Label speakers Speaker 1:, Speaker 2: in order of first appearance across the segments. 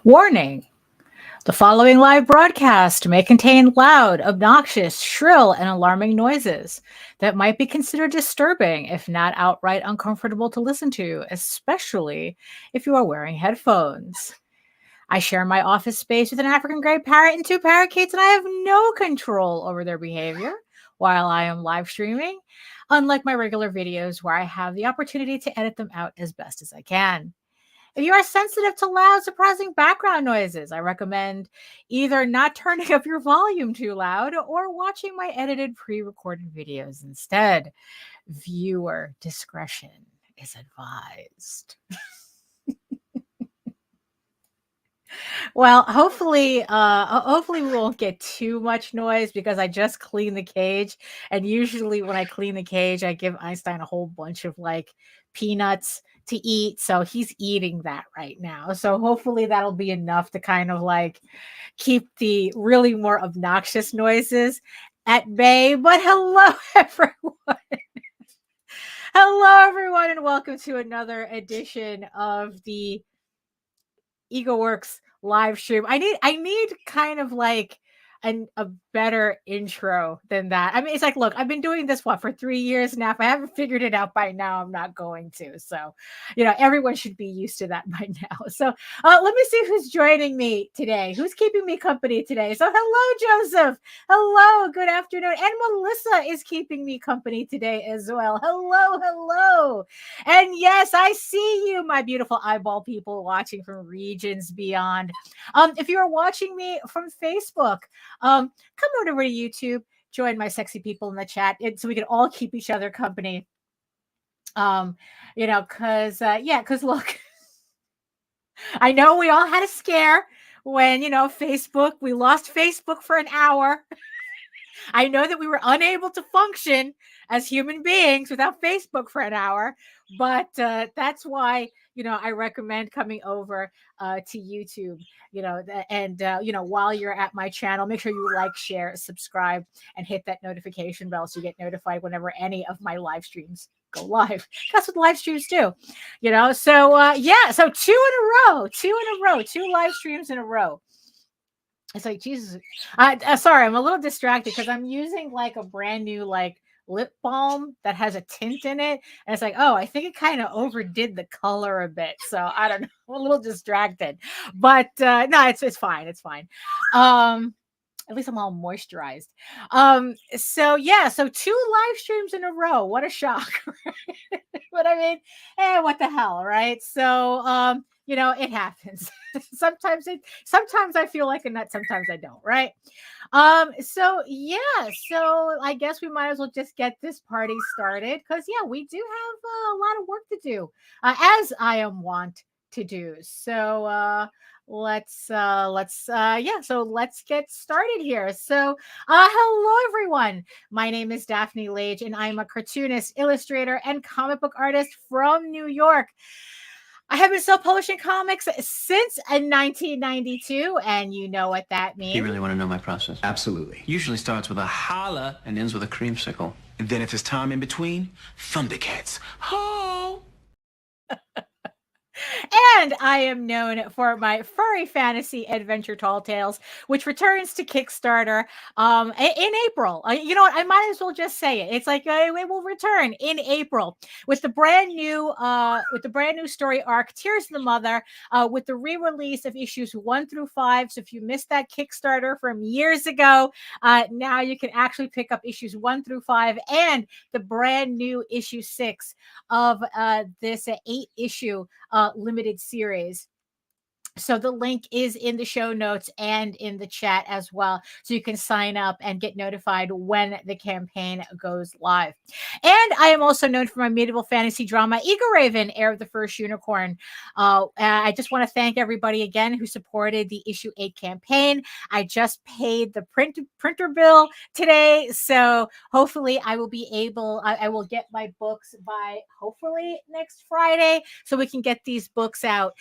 Speaker 1: Warning: the following live broadcast may contain loud, obnoxious, shrill, and alarming noises that might be considered disturbing, if not outright uncomfortable to listen to, especially if you are wearing headphones. I share my office space with an African gray parrot and two parakeets, and I have no control over their behavior while I am live streaming, unlike my regular videos where I have the opportunity to edit them out as best as I can. If you are sensitive to loud, surprising background noises, I recommend either not turning up your volume too loud or watching my edited pre-recorded videos instead. Viewer discretion is advised. Well, hopefully we won't get too much noise because I just cleaned the cage, and usually when I clean the cage, I give Einstein a whole bunch of like peanuts to eat, so he's eating that right now. So hopefully that'll be enough to kind of like keep the really more obnoxious noises at bay. But hello, everyone. Hello, everyone, and welcome to another edition of the EgoWorks live stream. I need kind of like a better intro than that. I mean, it's like, look, I've been doing this for 3 years now. If I haven't figured it out by now, I'm not going to. So, everyone should be used to that by now. So let me see who's joining me today. Who's keeping me company today? So hello, Joseph. Hello, good afternoon. And Melissa is keeping me company today as well. Hello. And yes, I see you, my beautiful eyeball people watching from regions beyond. If you are watching me from Facebook, come over to YouTube, join my sexy people in the chat, so we can all keep each other company. Because look, I know we all had a scare when Facebook. We lost Facebook for an hour. I know that we were unable to function as human beings without Facebook for an hour, but that's why I recommend coming over to YouTube. While you're at my channel, make sure you like, share, subscribe, and hit that notification bell so you get notified whenever any of my live streams go live. That's what live streams do, So 2 live streams in a row. It's like, Jesus. Sorry, I'm a little distracted because I'm using like a brand new like lip balm that has a tint in it. And it's like, oh, I think it kind of overdid the color a bit. So I don't know. I'm a little distracted. But no, it's fine. It's fine. At least I'm all moisturized. So 2 live streams in a row. What a shock. But I mean, what the hell, right? So it happens. sometimes I feel like a nut, sometimes I don't, right? So I guess we might as well just get this party started because we do have a lot of work to do, as I am wont to do. So let's get started here. So hello, everyone. My name is Daphne Lage, and I'm a cartoonist, illustrator, and comic book artist from New York. I have been self-publishing comics since 1992, and you know what that means.
Speaker 2: You really want to know my process?
Speaker 3: Absolutely.
Speaker 2: Usually starts with a holla and ends with a creamsicle.
Speaker 3: And then if there's time in between, Thundercats. Ho!
Speaker 1: And I am known for my furry fantasy adventure Tall Tales, which returns to Kickstarter in April. You know what? I might as well just say it. It's like it will return in April with the brand new story arc, Tears of the Mother, with the re-release of issues 1 through 5. So if you missed that Kickstarter from years ago, now you can actually pick up issues 1 through 5 and the brand new issue 6 of this 8-issue limited series. So the link is in the show notes and in the chat as well. So you can sign up and get notified when the campaign goes live. And I am also known for my medieval fantasy drama, Eagle Raven, Heir of the First Unicorn. I just want to thank everybody again who supported the issue 8 campaign. I just paid the printer bill today. So hopefully I will get my books by hopefully next Friday so we can get these books out,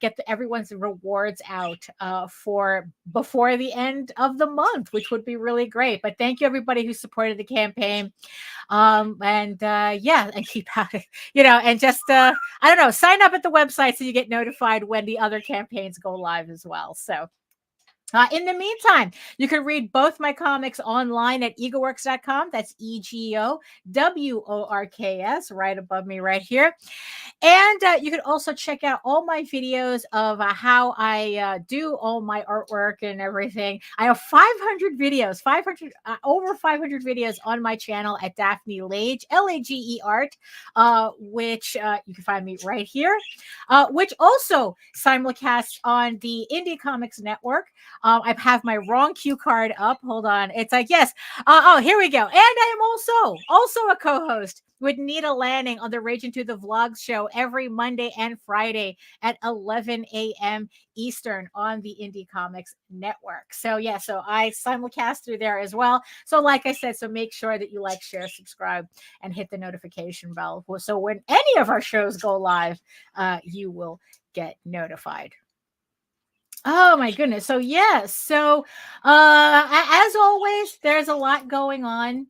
Speaker 1: get everyone everyone's rewards out for before the end of the month, which would be really great. But thank you everybody who supported the campaign. Yeah, and keep out, and just I don't know, sign up at the website so you get notified when the other campaigns go live as well. So in the meantime, you can read both my comics online at egoworks.com. That's EGOWORKS, right above me right here. And you can also check out all my videos of how I do all my artwork and everything. I have 500 videos, over 500 videos on my channel at Daphne Lage, Lage Art, which you can find me right here, which also simulcasts on the Indie Comics Network. I have my wrong cue card up. Hold on. It's like, yes. Oh, here we go. And I am also a co-host with Nita Lanning on the Raging Through the Vlogs show every Monday and Friday at 11 a.m. Eastern on the Indie Comics Network. So yeah, so I simulcast through there as well. So like I said, so make sure that you like, share, subscribe, and hit the notification bell. So when any of our shows go live, you will get notified. Oh my goodness. So yes. So as always, there's a lot going on.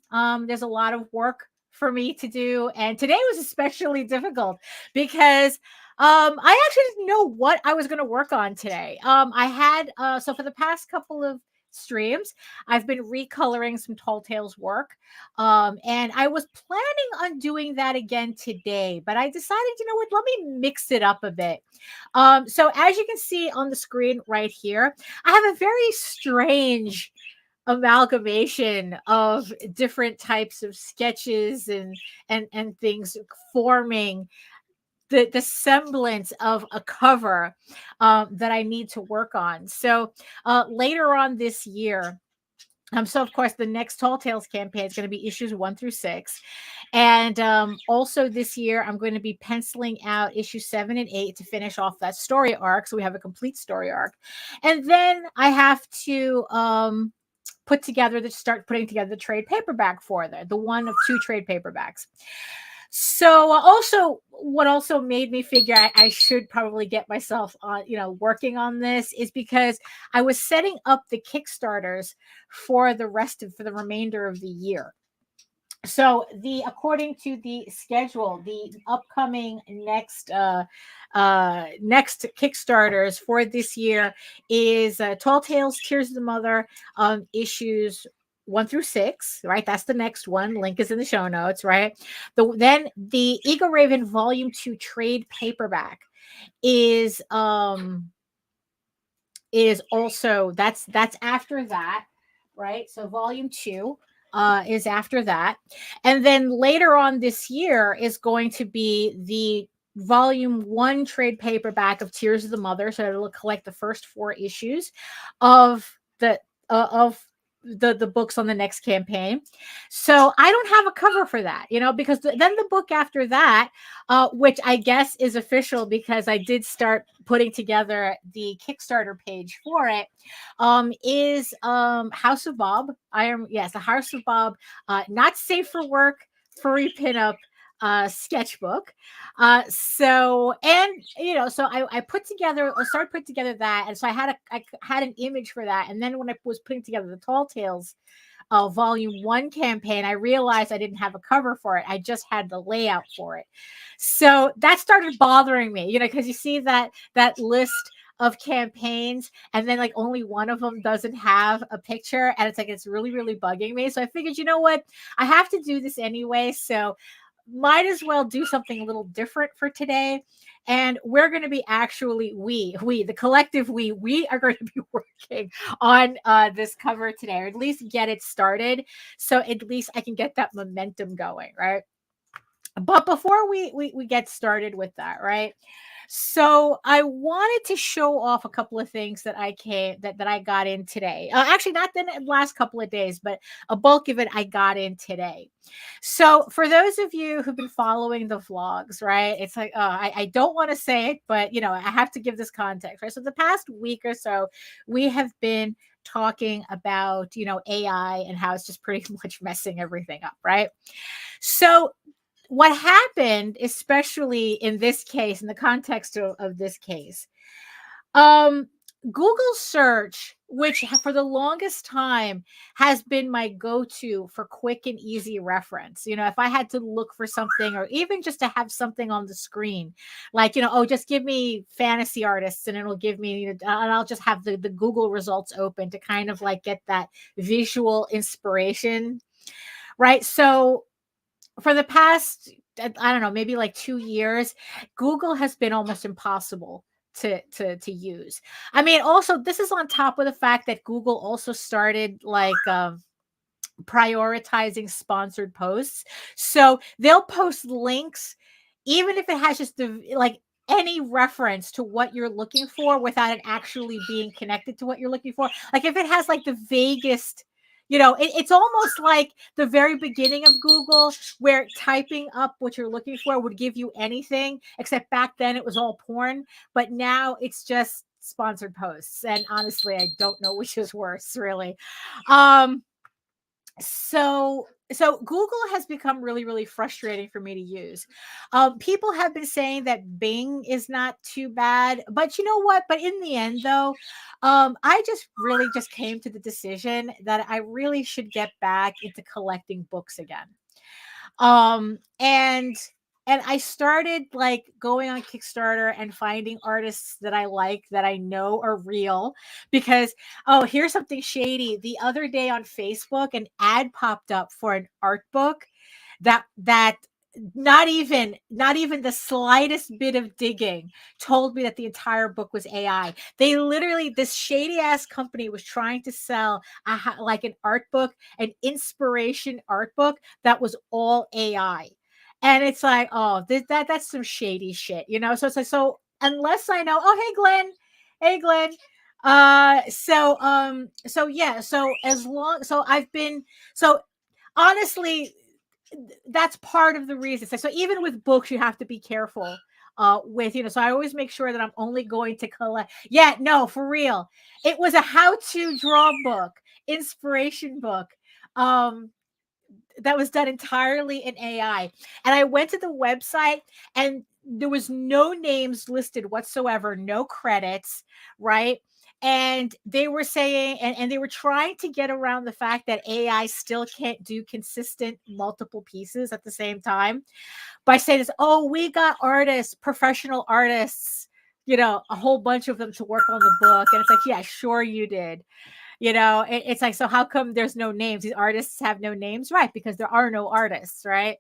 Speaker 1: There's a lot of work for me to do. And today was especially difficult because I actually didn't know what I was going to work on today. I had so for the past couple of streams, I've been recoloring some Tall Tales work. And I was planning on doing that again today, but I decided, you know what, let me mix it up a bit. So as you can see on the screen right here, I have a very strange amalgamation of different types of sketches and things forming the semblance of a cover that I need to work on. So later on this year, so of course the next Tall Tales campaign is going to be issues 1 through 6. And also this year, I'm going to be penciling out issues 7 and 8 to finish off that story arc. So we have a complete story arc. And then I have to start putting together the trade paperback for the one of 2 trade paperbacks. So what also made me figure I should probably get myself on, working on this is because I was setting up the Kickstarters for the remainder of the year. So according to the schedule, the upcoming next Kickstarters for this year is Tall Tales, Tears of the Mother, issues 1 through 6, right? That's the next one. Link is in the show notes, right? Then the Eagle Raven Volume 2 trade paperback is also that's after that, right? So Volume 2 is after that. And then later on this year is going to be the Volume 1 trade paperback of Tears of the Mother. So it'll collect the first 4 issues of the books on the next campaign. So I don't have a cover for that, because then the book after that, which I guess is official because I did start putting together the Kickstarter page for it, is House of Bob. A House of Bob, not safe for work, furry pinup sketchbook. So I started putting together that, and so I had an image for that. And then when I was putting together the Tall Tales Volume 1 campaign, I realized I didn't have a cover for it. I just had the layout for it. So that started bothering me, because you see that list of campaigns, and then like only one of them doesn't have a picture, and it's really, really bugging me. So I figured, you know what, I have to do this anyway, so might as well do something a little different for today. And we're going to be the collective we are going to be working on this cover today, or at least get it started, so at least I can get that momentum going, right? But before we get started with that, right? So I wanted to show off a couple of things that I got in today. Actually, not the last couple of days, but a bulk of it I got in today. So for those of you who've been following the vlogs, right? It's like, I don't want to say it, but I have to give this context, right? So the past week or so, we have been talking about, AI and how it's just pretty much messing everything up, right? So what happened, especially in this case, in the context of this case, Google search, which for the longest time has been my go-to for quick and easy reference. You know, if I had to look for something or even just to have something on the screen, like, you know, oh, just give me fantasy artists and it'll give me, and I'll just have the Google results open to kind of like get that visual inspiration. Right. So for the past, I don't know, maybe like 2 years, Google has been almost impossible to use. I mean, also this is on top of the fact that Google also started like prioritizing sponsored posts. So they'll post links even if it has just the like any reference to what you're looking for without it actually being connected to what you're looking for. Like if it has like the vaguest, you know, it's almost like the very beginning of Google where typing up what you're looking for would give you anything, except back then it was all porn, but now it's just sponsored posts. And honestly, I don't know which is worse, really. Um, so Google has become really frustrating for me to use. People have been saying that Bing is not too bad, but you know what, but in the end though, I just really just came to the decision that I really should get back into collecting books again. um and and I started like going on Kickstarter and finding artists that I like, that I know are real, because oh, here's something shady. The other day on Facebook an ad popped up for an art book that not even the slightest bit of digging told me that the entire book was AI. They literally, this shady ass company was trying to sell like an art book, an inspiration art book that was all AI. And it's like, oh, that's some shady shit, you know? So it's like, so unless I know, oh, hey, Glenn. Hey, Glenn. So yeah, so as long, so I've been, so honestly, that's part of the reason. So even with books, you have to be careful with, you know, so I always make sure that I'm only going to collect. Yeah, no, for real. It was a how-to draw book, inspiration book. Um, that was done entirely in AI. And I went to the website and there was no names listed whatsoever, no credits, right? And they were saying, and they were trying to get around the fact that AI still can't do consistent multiple pieces at the same time by saying this, oh, we got artists, professional artists, you know, a whole bunch of them to work on the book. And it's like, yeah, sure you did. You know, it's like, so how come there's no names? These artists have no names, right? Because there are no artists, right?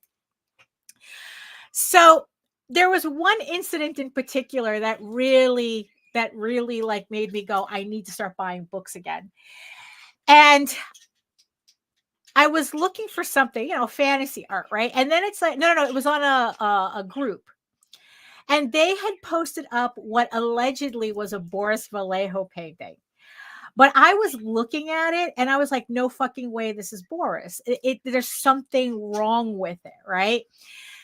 Speaker 1: So there was one incident in particular that really like made me go, I need to start buying books again. And I was looking for something, you know, fantasy art, right? And then it's like, no, it was on a group, and they had posted up what allegedly was a Boris Vallejo painting. But I was looking at it and I was like, no fucking way, this is Boris. There's something wrong with it, right?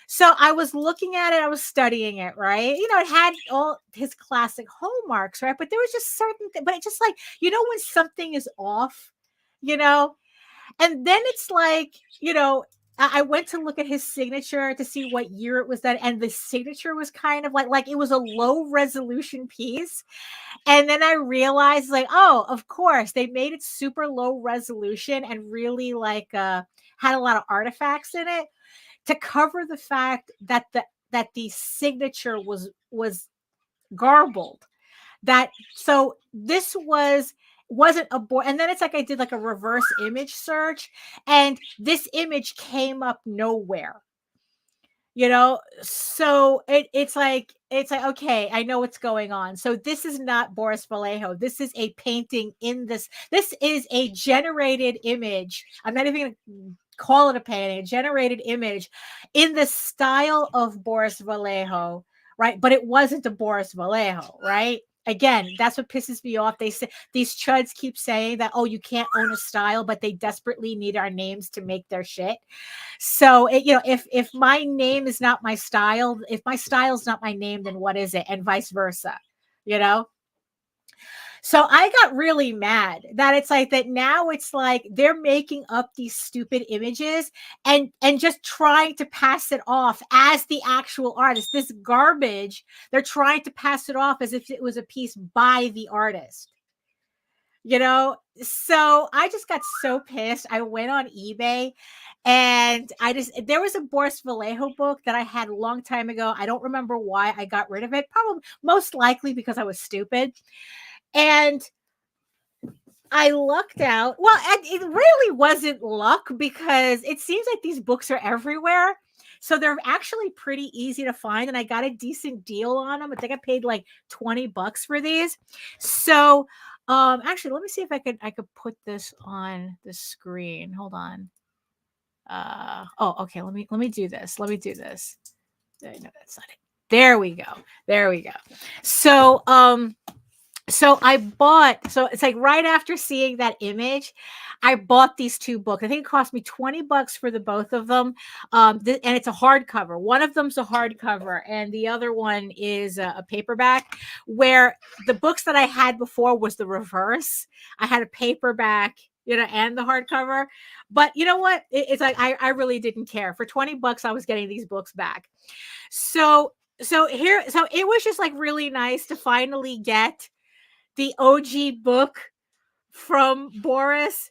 Speaker 1: So I was looking at it, I was studying it, right? You know, it had all his classic hallmarks, right? But there was just certain but it just like, you know, when something is off, you know? And then it's like, you know, I went to look at his signature to see what year it was done, and the signature was kind of like it was a low resolution piece. And then I realized, like, oh, of course, they made it super low resolution and really like had a lot of artifacts in it to cover the fact that the signature was garbled. That so this wasn't a boy. And then it's like I did like a reverse image search, and this image came up nowhere. You know, so it's like okay, I know what's going on. So this is not Boris Vallejo. This is a painting in this is a generated image. I'm not even gonna call it a painting, a generated image in the style of Boris Vallejo, right? But it wasn't a Boris Vallejo, right? Again, that's what pisses me off. They say these chuds keep saying that, oh, you can't own a style, but they desperately need our names to make their shit. So you know, if my name is not my style, if my style is not my name, then what is it? And vice versa, you know? So I got really mad that it's like that now it's like they're making up these stupid images and just trying to pass it off as the actual artist. This garbage, they're trying to pass it off as if it was a piece by the artist. You know, so I just got so pissed. I went on eBay and there was a Boris Vallejo book that I had a long time ago. I don't remember why I got rid of it. Probably most likely because I was stupid. And I lucked out. Well, it really wasn't luck because it seems like these books are everywhere. So they're actually pretty easy to find. And I got a decent deal on them. I think I paid like $20 for these. So actually let me see if I could put this on the screen. Hold on. Oh, okay. Let me do this. Let me do this. No, that's not it. There we go. There we go. So so I bought, so it's like right after seeing that image, I bought these two books. I think it cost me $20 for the both of them. And it's a hardcover. One of them's a hardcover, and the other one is a paperback. Where the books that I had before was the reverse. I had a paperback, you know, and the hardcover. But you know what? It's like I really didn't care. For $20, I was getting these books back. So it was just like really nice to finally get the OG book from Boris,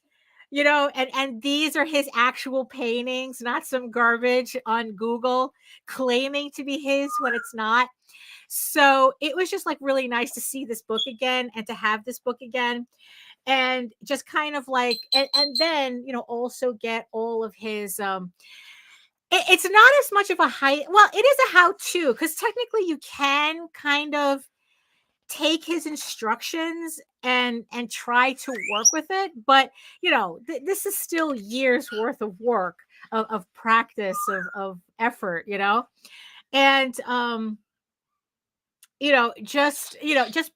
Speaker 1: you know, and these are his actual paintings, not some garbage on Google claiming to be his when it's not. So it was just like really nice to see this book again and to have this book again. And just kind of like, and then, you know, also get all of his, it's not as much of a well, it is a how-to because technically you can kind of take his instructions and try to work with it, but you know this is still years worth of work, of practice, of effort, you know. And you know, just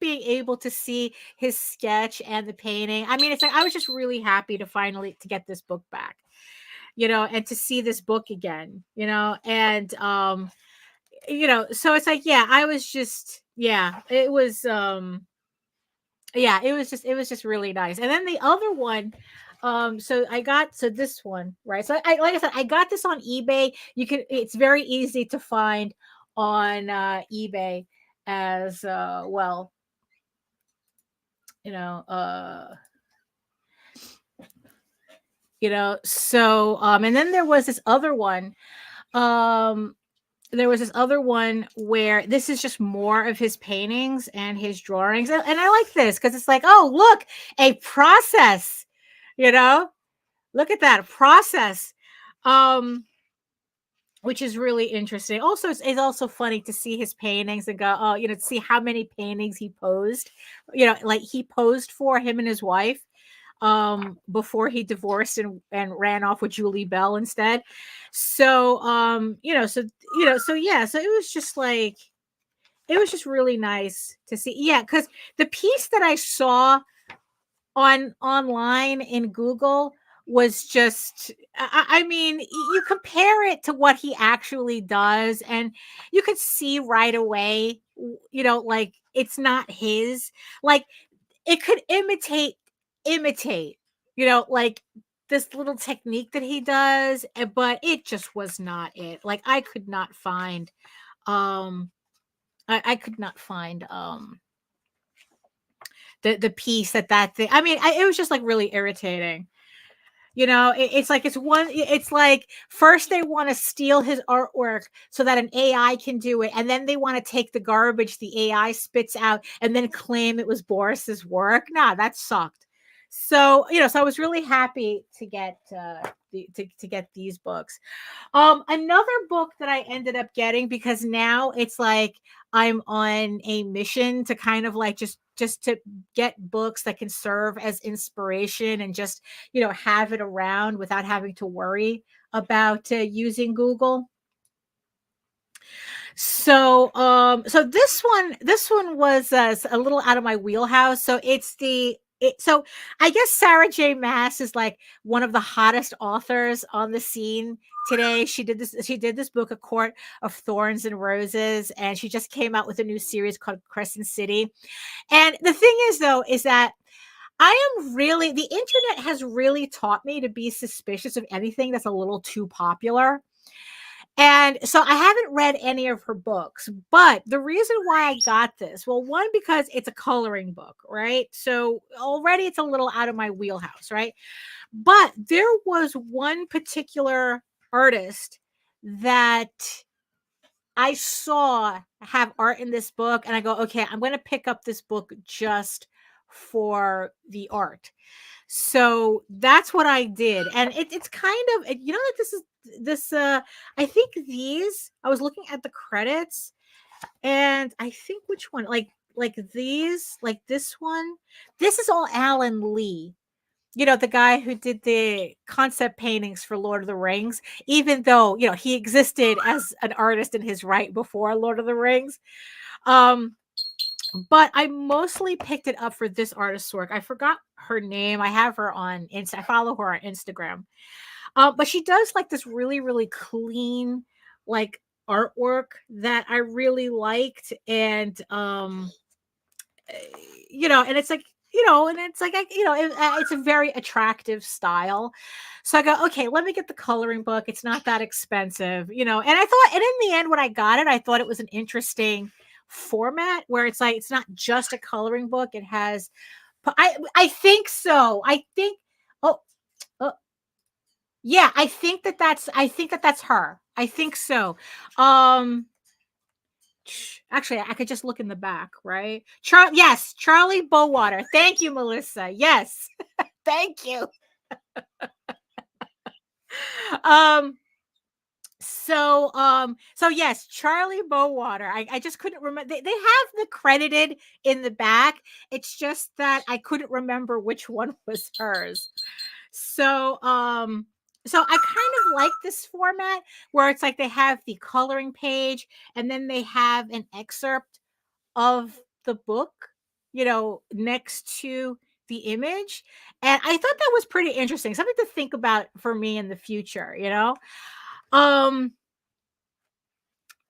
Speaker 1: being able to see his sketch and the painting, I mean, it's like I was just really happy to finally to get this book back, you know, and to see this book again, you know. And you know, so it's like, yeah, I was just, yeah, it was yeah, it was just really nice. And then the other one, so I got, so this one, right? So I, like I said, I got this on eBay. You can, it's very easy to find on eBay as well, you know, so and then there was this other one, um where this is just more of his paintings and his drawings. And I like this because it's like, oh, look, a process, you know, look at that process, which is really interesting. Also, it's also funny to see his paintings and go, oh, you know, to see how many paintings he posed, you know, like he posed for him and his wife before he divorced and ran off with Julie Bell instead. So you know, so yeah, so it was just like, it was just really nice to see. Yeah, because the piece that I saw online in Google was just, I mean, you compare it to what he actually does, and you could see right away, you know, like it's not his. Like it could imitate, you know, like this little technique that he does, but it just was not it. Like I could not find I could not find the piece that thing. I mean, it was just like really irritating. You know, it's like it's like first they want to steal his artwork so that an AI can do it, and then they want to take the garbage the AI spits out and then claim it was Boris's work. Nah, that sucked. So, you know, so I was really happy to get to get these books. Another book that I ended up getting, because now it's like I'm on a mission to kind of like just to get books that can serve as inspiration and just, you know, have it around without having to worry about using Google. So so this one was a little out of my wheelhouse. So So I guess Sarah J. Maas is like one of the hottest authors on the scene today. She did this book, A Court of Thorns and Roses, and she just came out with a new series called Crescent City. And the thing is, though, is that the internet has really taught me to be suspicious of anything that's a little too popular. And so I haven't read any of her books, but the reason why I got this, well, one, because it's a coloring book, right? So already it's a little out of my wheelhouse, right? But there was one particular artist that I saw have art in this book, and I go, okay, I'm going to pick up this book just for the art. So that's what I did. And it's kind of, that I think I was looking at the credits, and I think which one, like these, like this one, this is all Alan Lee. The guy who did the concept paintings for Lord of the Rings, even though, he existed as an artist in his right before Lord of the Rings. But I mostly picked it up for this artist's work. I forgot her name. I have her on I follow her on Instagram. But she does like this really, really clean, like, artwork that I really liked. And and it's like, it's a very attractive style. So I go, okay, let me get the coloring book. It's not that expensive, and I thought, and in the end, when I got it, I thought it was an interesting format where it's like, it's not just a coloring book. It has, I think so. Oh, oh yeah, I think that's her. I think so. Actually, I could just look in the back, right? Yes, Charlie Bowater. Thank you, Melissa. Yes. Thank you. So yes, Charlie Bowater. I just couldn't remember. They have the credited in the back. It's just that I couldn't remember which one was hers. So so I kind of like this format where it's like they have the coloring page and then they have an excerpt of the book, next to the image. And I thought that was pretty interesting. Something to think about for me in the future, Um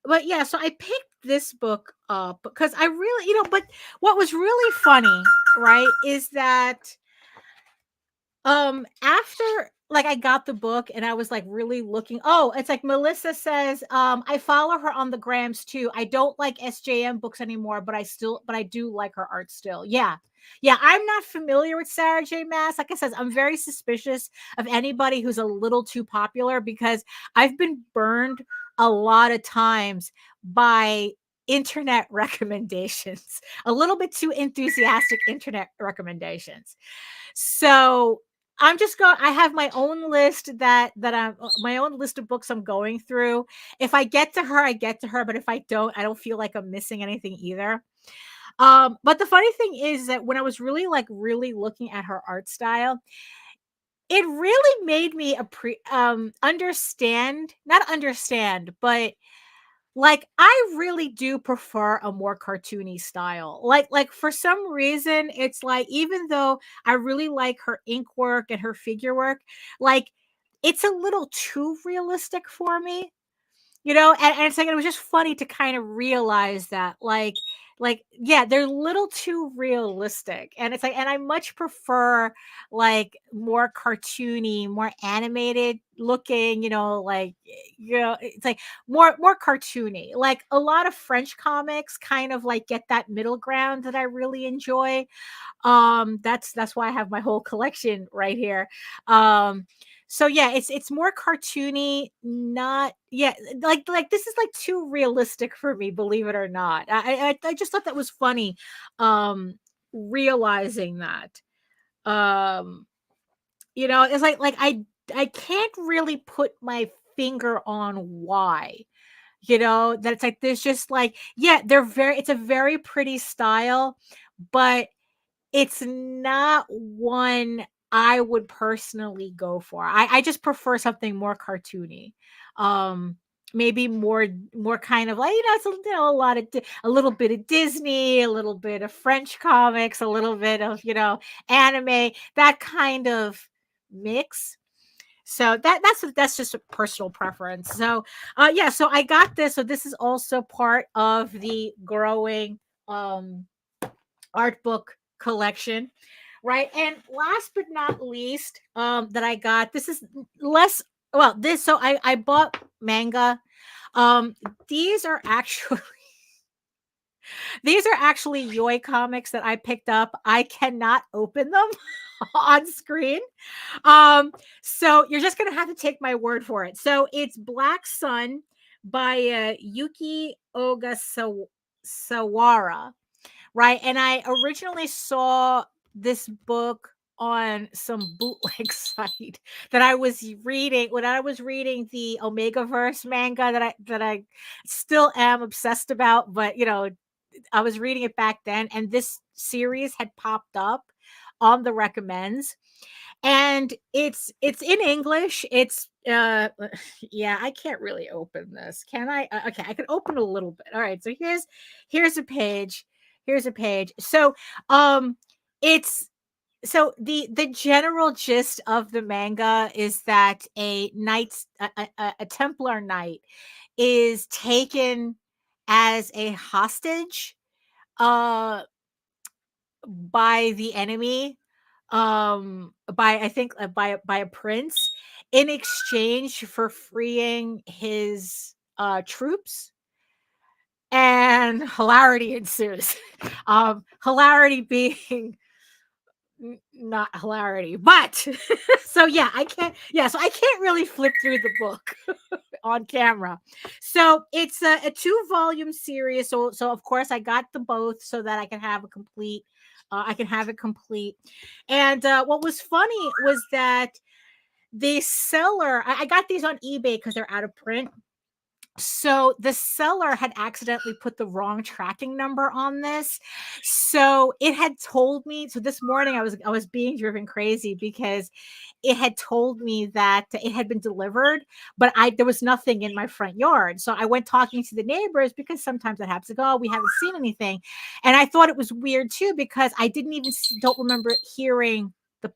Speaker 1: but yeah, so I picked this book up because I really, but what was really funny, right, is that after, like, I got the book and I was like really looking. Oh, it's like Melissa says, I follow her on the grams too. I don't like SJM books anymore, but I do like her art still. Yeah. Yeah, I'm not familiar with Sarah J. Maas. Like I said, I'm very suspicious of anybody who's a little too popular because I've been burned a lot of times by internet recommendations, a little bit too enthusiastic internet recommendations. So I have my own list that I'm my own list of books I'm going through. If I get to her, I get to her, but if I don't feel like I'm missing anything either. But the funny thing is that when I was really looking at her art style, it really made me not understand, but like, I really do prefer a more cartoony style. Like for some reason, it's like, even though I really like her ink work and her figure work, like, it's a little too realistic for me. And it's like, it was just funny to kind of realize that, yeah, they're a little too realistic. And it's like, and I much prefer like more cartoony, more animated looking, it's like more cartoony. Like a lot of French comics kind of like get that middle ground that I really enjoy. That's why I have my whole collection right here. So yeah, it's more cartoony, not, yeah, like this is like too realistic for me, believe it or not. I just thought that was funny, realizing that. Um, it's like I can't really put my finger on why. That it's like there's just like, yeah, it's a very pretty style, but it's not one I would personally go for. I just prefer something more cartoony. maybe more kind of like, it's a lot of a little bit of Disney, a little bit of French comics, a little bit of anime, that kind of mix. So that's just a personal preference. So yeah, so I got this. So this is also part of the growing art book collection, right? And last but not least, that I got, this is less, well, this, so I bought manga. These are actually these are actually Yoi comics that I picked up. I cannot open them on screen. So you're just gonna have to take my word for it. So it's Black Sun by Yuki Ogasawara, right? And I originally saw this book on some bootleg site that I was reading when I was reading the Omegaverse manga that I still am obsessed about, but I was reading it back then, and this series had popped up on the recommends, and it's in English. It's yeah, I can't really open this. Can I? Okay, I can open a little bit. All right, so here's a page. Here's a page. So it's so the general gist of the manga is that a Templar knight is taken as a hostage uh by the enemy, by I think by a prince, in exchange for freeing his troops, and hilarity ensues. Hilarity being not hilarity, but so yeah, so I can't really flip through the book on camera. So it's a 2-volume series. So of course I got the both so that I can have a complete. I can have it complete. And what was funny was that the seller, I got these on eBay because they're out of print. So the seller had accidentally put the wrong tracking number on this. So it had told me, so this morning I was being driven crazy because it had told me that it had been delivered, but there was nothing in my front yard. So I went talking to the neighbors, because sometimes that happens, like, oh, we haven't seen anything. And I thought it was weird too, because I don't remember hearing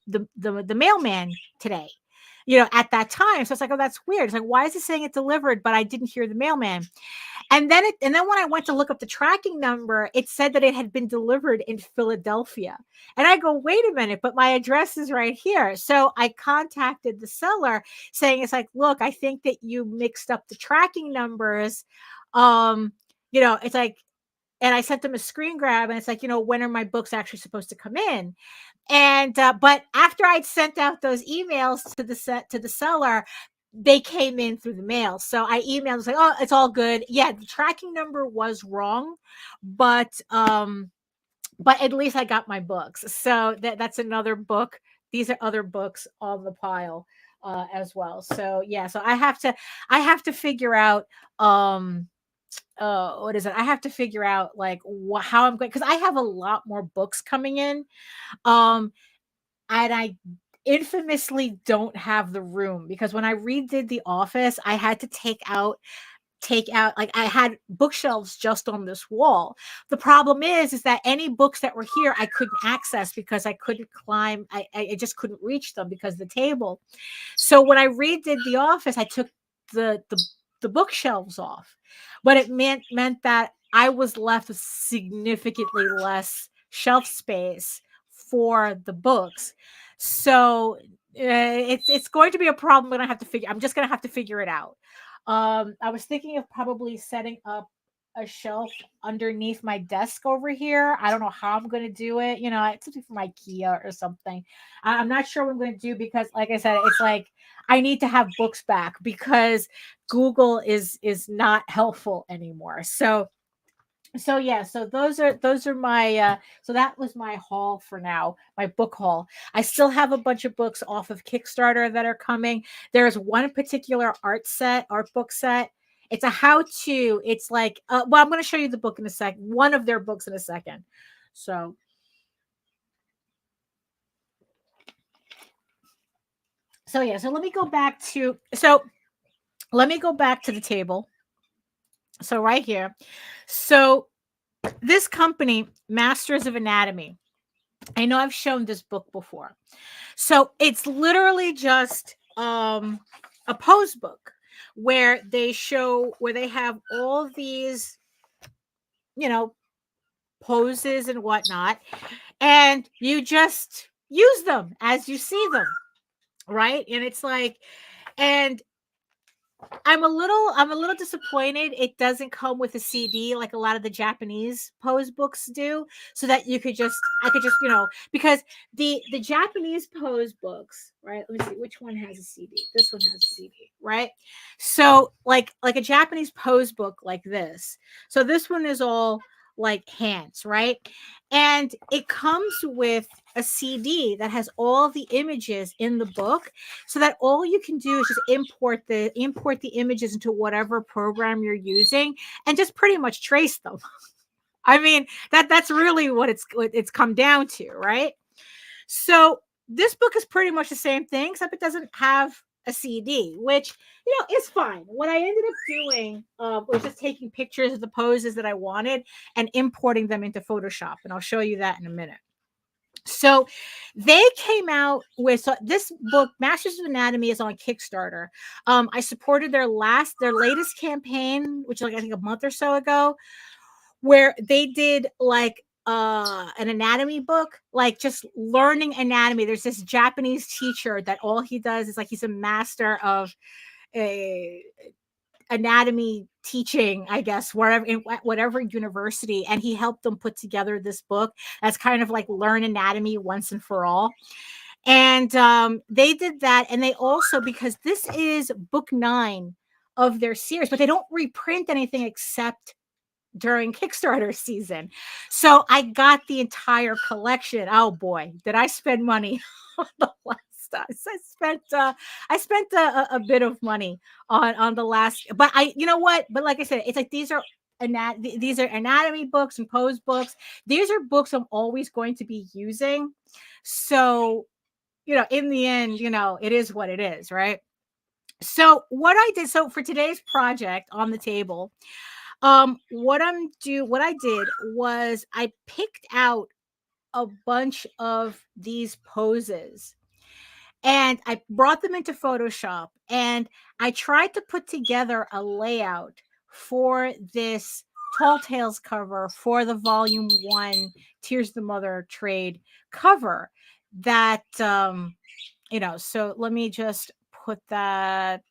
Speaker 1: the mailman today, at that time. So it's like, oh, that's weird. It's like, why is it saying it delivered, but I didn't hear the mailman? And then when I went to look up the tracking number, it said that it had been delivered in Philadelphia. And I go, wait a minute, but my address is right here. So I contacted the seller saying, it's like, look, I think that you mixed up the tracking numbers. It's like, and I sent them a screen grab, and it's like, when are my books actually supposed to come in? And but after I'd sent out those emails to the seller, they came in through the mail. So I emailed, was like, oh, it's all good. Yeah, the tracking number was wrong, but at least I got my books. So that's another book. These are other books on the pile as well. So yeah, so I have to figure out what is it? I have to figure out like how I'm going, because I have a lot more books coming in. And I infamously don't have the room, because when I redid the office, I had to take out like, I had bookshelves just on this wall. The problem is that any books that were here I couldn't access because I couldn't climb. I just couldn't reach them because of the table. So when I redid the office, I took the bookshelves off, but it meant that I was left with significantly less shelf space for the books. So it's going to be a problem. I'm just going to have to figure it out. I was thinking of probably setting up a shelf underneath my desk over here. I don't know how I'm going to do it. It's something from IKEA or something. I'm not sure what I'm going to do, because like I said, it's like I need to have books back, because Google is not helpful anymore. So yeah, so those are my so that was my haul for now, my book haul. I still have a bunch of books off of Kickstarter that are coming. There's one particular art book set. It's a how-to. It's like well, I'm going to show you the book in a second. One of their books in a second. So yeah, so let me go back to let me go back to the table. So right here. So this company, Masters of Anatomy, I know I've shown this book before. So it's literally just a pose book where they have all these, you know, poses and whatnot, and you just use them as you see them, right? And it's like, and I'm a little disappointed it doesn't come with a CD like a lot of the Japanese pose books do, so that I could just, because the Japanese pose books, right? Let me see which one has a CD. This one has a CD, right? So like a Japanese pose book like this. So this one is all like hands, right? And it comes with a CD that has all the images in the book, so that all you can do is just import the images into whatever program you're using and just pretty much trace them. I mean, that's really what it's come down to, right? So this book is pretty much the same thing, except it doesn't have a CD, which is fine. What I ended up doing was just taking pictures of the poses that I wanted and importing them into Photoshop, and I'll show you that in a minute. So they came out with this book, Masters of Anatomy, is on Kickstarter. I supported their latest campaign, which is like I think a month or so ago, where they did like an anatomy book, like just learning anatomy. There's this Japanese teacher that all he does is like he's a master of a anatomy teaching, I guess, wherever in whatever university, and he helped them put together this book that's kind of like learn anatomy once and for all. And they did that, and they also, because this is book 9 of their series, but they don't reprint anything except during Kickstarter season. So I got the entire collection. Oh boy, did I spend money on the last stuff. I spent a bit of money on the last, but you know what? But like I said, it's like these are anatomy books and pose books. These are books I'm always going to be using. So, in the end, it is what it is, right? So what I did, so for today's project on the table, what I did was I picked out a bunch of these poses and I brought them into Photoshop, and I tried to put together a layout for this Tall Tales cover for the volume 1 Tears of the Mother trade cover that so let me just put that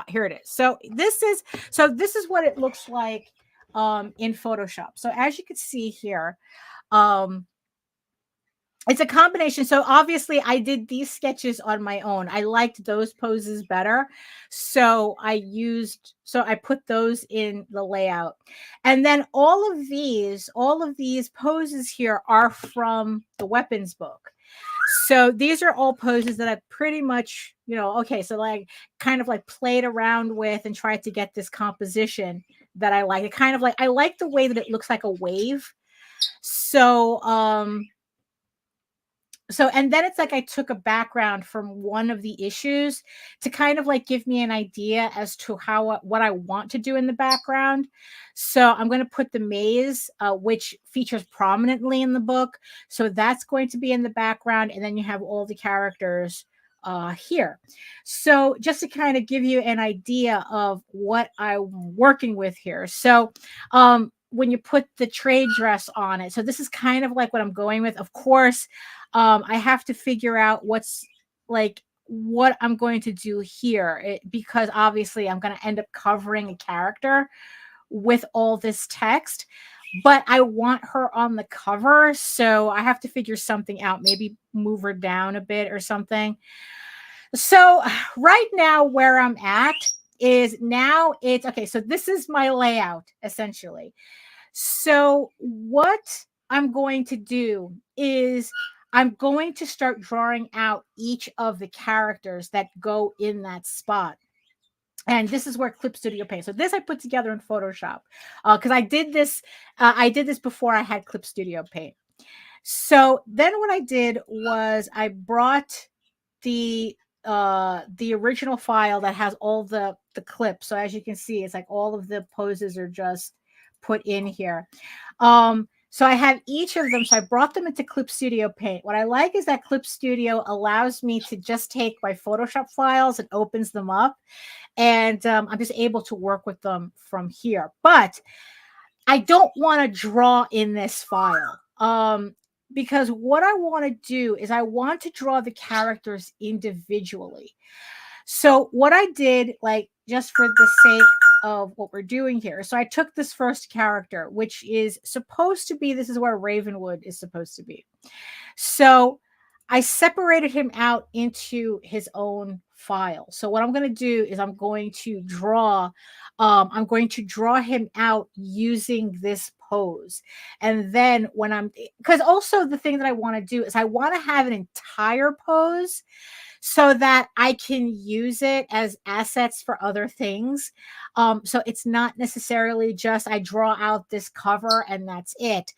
Speaker 1: here it is. So this is what it looks like in Photoshop. So as you can see here, it's a combination. So obviously I did these sketches on my own. I liked those poses better. So I put those in the layout. And then all of these poses here are from the weapons book. So these are all poses that I pretty much, so like kind of like played around with and tried to get this composition that I like. It kind of like, I like the way that it looks like a wave. So, and then it's like I took a background from one of the issues to kind of like give me an idea as to what I want to do in the background. So I'm going to put the maze, which features prominently in the book. So that's going to be in the background. And then you have all the characters here. So just to kind of give you an idea of what I'm working with here. So, when you put the trade dress on it. So this is kind of like what I'm going with. Of course, I have to figure out what I'm going to do here, because obviously I'm going to end up covering a character with all this text, but I want her on the cover. So I have to figure something out, maybe move her down a bit or something. So right now where I'm at is now it's okay. So this is my layout essentially. So what I'm going to do is I'm going to start drawing out each of the characters that go in that spot. And this is where Clip Studio Paint. So this I put together in Photoshop because I did this before I had Clip Studio Paint. So then what I did was I brought the the original file that has all the clips. So as you can see, it's like all of the poses are just put in here. So I have each of them. So I brought them into Clip Studio Paint. What I like is that Clip Studio allows me to just take my Photoshop files and opens them up. And I'm just able to work with them from here. But I don't want to draw in this file. Because what I want to do is I want to draw the characters individually. So what I did, like just for the sake of what we're doing here. So I took this first character, which is supposed to be, this is where Ravenwood is supposed to be. So I separated him out into his own file. So what I'm going to do is I'm going to draw him out using this pose. And then when because also the thing that I want to do is I want to have an entire pose so that I can use it as assets for other things. So it's not necessarily just I draw out this cover and that's it.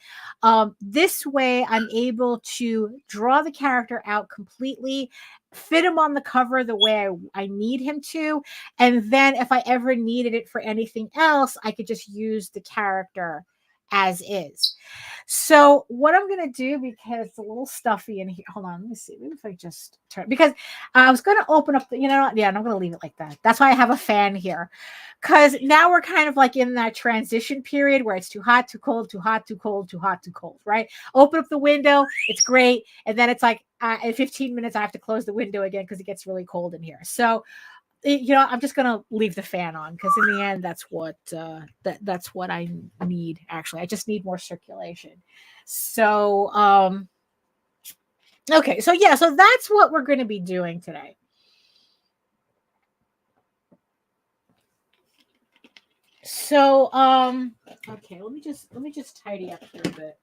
Speaker 1: This way I'm able to draw the character out completely, fit him on the cover the way I need him to. And then if I ever needed it for anything else, I could just use the character as is. So what I'm going to do, because it's a little stuffy in here. Hold on. Let me see. Maybe if I just turn, because I was going to open up the, yeah, and I'm going to leave it like that. That's why I have a fan here. Because now we're kind of like in that transition period where it's too hot, too cold, too hot, too cold, too hot, too cold, right? Open up the window. It's great. And then it's like in 15 minutes, I have to close the window again because it gets really cold in here. So, I'm just gonna leave the fan on because in the end, that's what I need. Actually, I just need more circulation. So, okay, so yeah, so that's what we're going to be doing today. So, okay, let me just tidy up here a bit.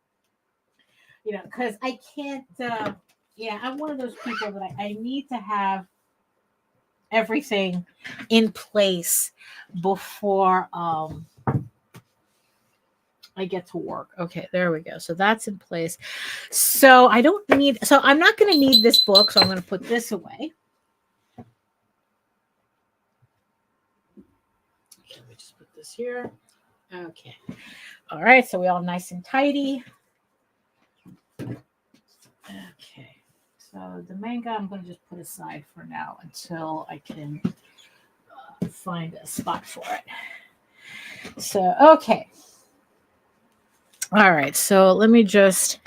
Speaker 1: Because I can't. I'm one of those people that I need to have everything in place before I get to work. Okay, there we go. So that's in place. So I'm not going to need this book, so I'm going to put this away. Okay, let me just put this here. Okay. All right, so we all nice and tidy. Okay. So the manga I'm going to just put aside for now until I can find a spot for it. So, okay. All right. So let me just.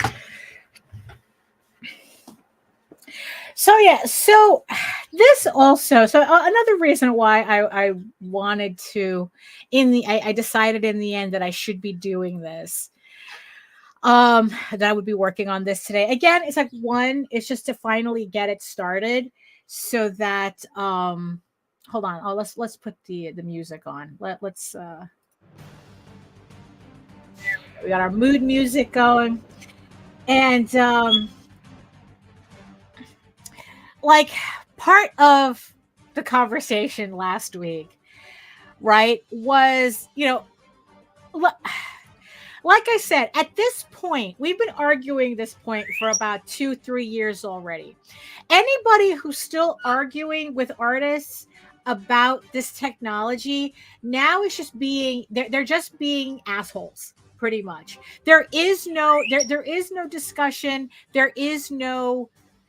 Speaker 1: So, yeah. So this also. So another reason why I wanted to, I decided in the end that I should be doing this. That I would be working on this today. Again, it's like it's just to finally get it started so that hold on. Oh, let's put the music on. Let's we got our mood music going. And like part of the conversation last week, right, was, like I said, at this point, we've been arguing this point for about 2-3 years already. Anybody who's still arguing with artists about this technology now is just they're just being assholes, pretty much. There is no discussion. There is no,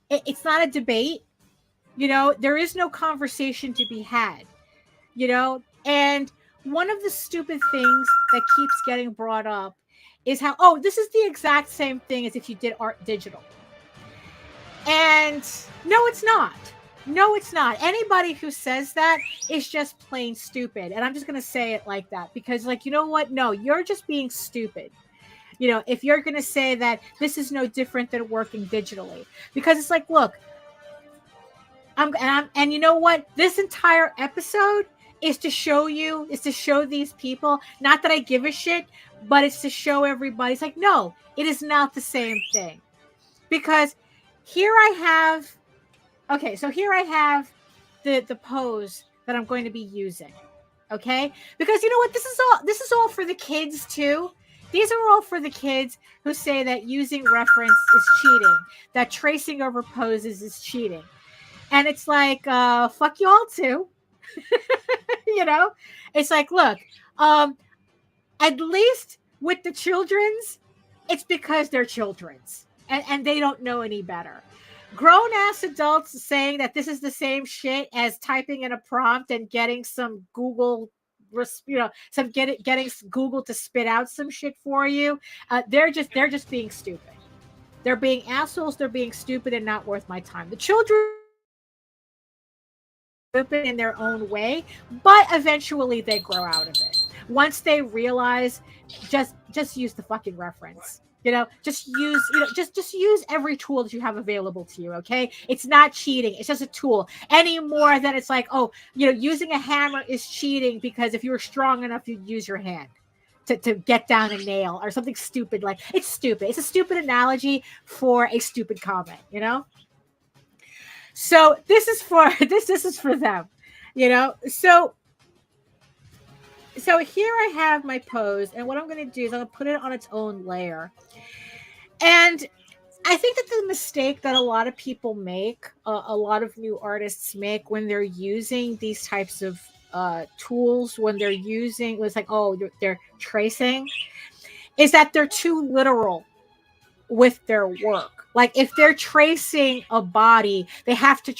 Speaker 1: it's not a debate. There is no conversation to be had, and one of the stupid things that keeps getting brought up is how, this is the exact same thing as if you did art digital. And no, it's not. No, it's not. Anybody who says that is just plain stupid. And I'm just going to say it like that because, like, you know what? No, you're just being stupid. If you're going to say that this is no different than working digitally, because it's like, look, and you know what? This entire episode is to show these people, not that I give a shit, but it's to show everybody. It's like, no, it is not the same thing. Because here I have the pose that I'm going to be using. Okay? Because you know what? This is all for the kids too. These are all for the kids who say that using reference is cheating, that tracing over poses is cheating. And it's like, fuck you all too. You know, it's like, look, at least with the children's, it's because they're children's and they don't know any better. Grown ass adults saying that this is the same shit as typing in a prompt and getting some Google, getting Google to spit out some shit for you. They're just being stupid. They're being assholes. They're being stupid and not worth my time. The children stupid in their own way, but eventually they grow out of it. Once they realize, just use the fucking reference. Just use every tool that you have available to you. Okay, it's not cheating. It's just a tool. Any more than it's like, oh, using a hammer is cheating because if you were strong enough, you'd use your hand to get down a nail or something stupid. Like, it's stupid. It's a stupid analogy for a stupid comment. So this is for them. So here I have my pose, and what I'm going to do is I'm going to put it on its own layer. And I think that the mistake that a lot of people make, a lot of new artists make when they're using these types of tools, when they're using, it's like, oh, they're tracing, is that they're too literal with their work. Like, if they're tracing a body, they have to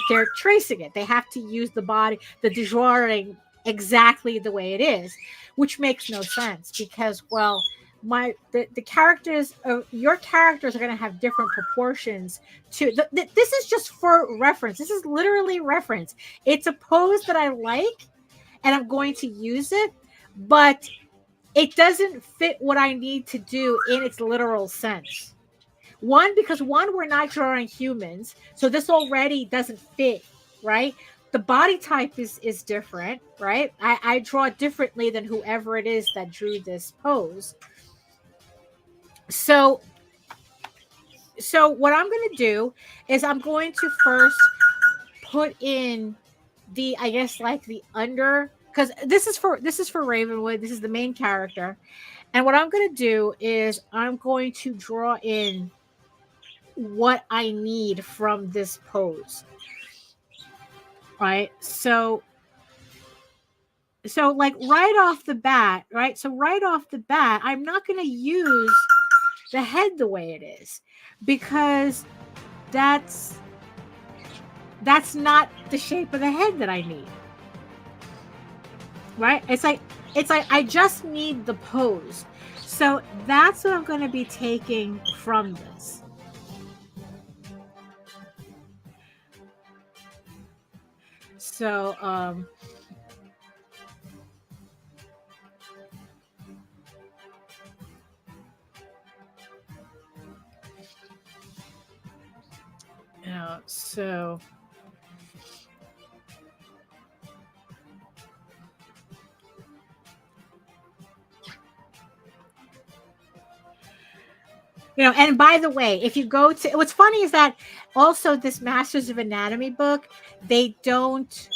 Speaker 1: they're tracing it. They have to use the body, the drawing exactly the way it is, which makes no sense because, well, the characters, your characters are going to have different proportions to this is just for reference. This is literally reference. It's a pose that I like and I'm going to use it, but it doesn't fit what I need to do in its literal sense. Because we're not drawing humans, so this already doesn't fit, right? The body type is different, right? I draw differently than whoever it is that drew this pose. So what I'm going to do is I'm going to first put in the, I guess, like the under, because this is for Ravenwood. This is the main character. And what I'm going to do is I'm going to draw in what I need from this pose. Right? So like right off the bat, right? So right off the bat, I'm not going to use the head the way it is because that's not the shape of the head that I need. Right? It's like I just need the pose. So that's what I'm going to be taking from this. So so and by the way, if you go to, what's funny is that also this Masters of Anatomy book, they don't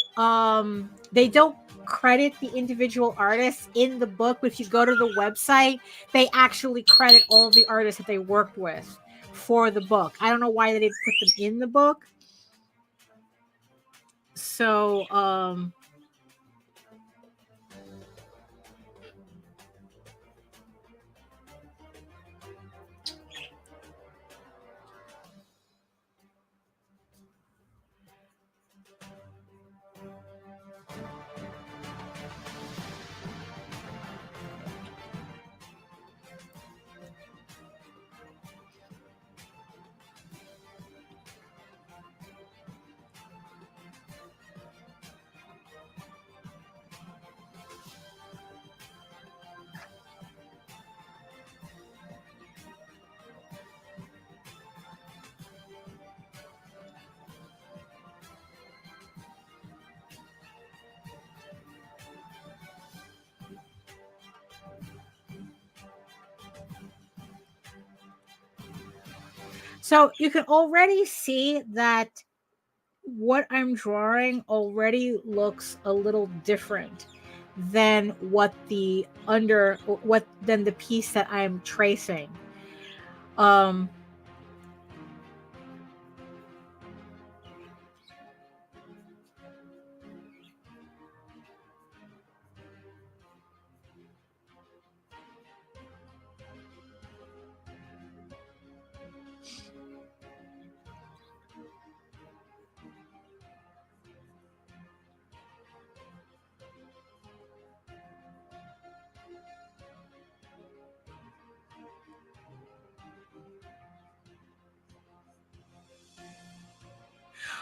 Speaker 1: credit the individual artists in the book, but if you go to the website, they actually credit all the artists that they worked with for the book. I don't know why they didn't put them in the book. So So you can already see that what I'm drawing already looks a little different than than the piece that I'm tracing.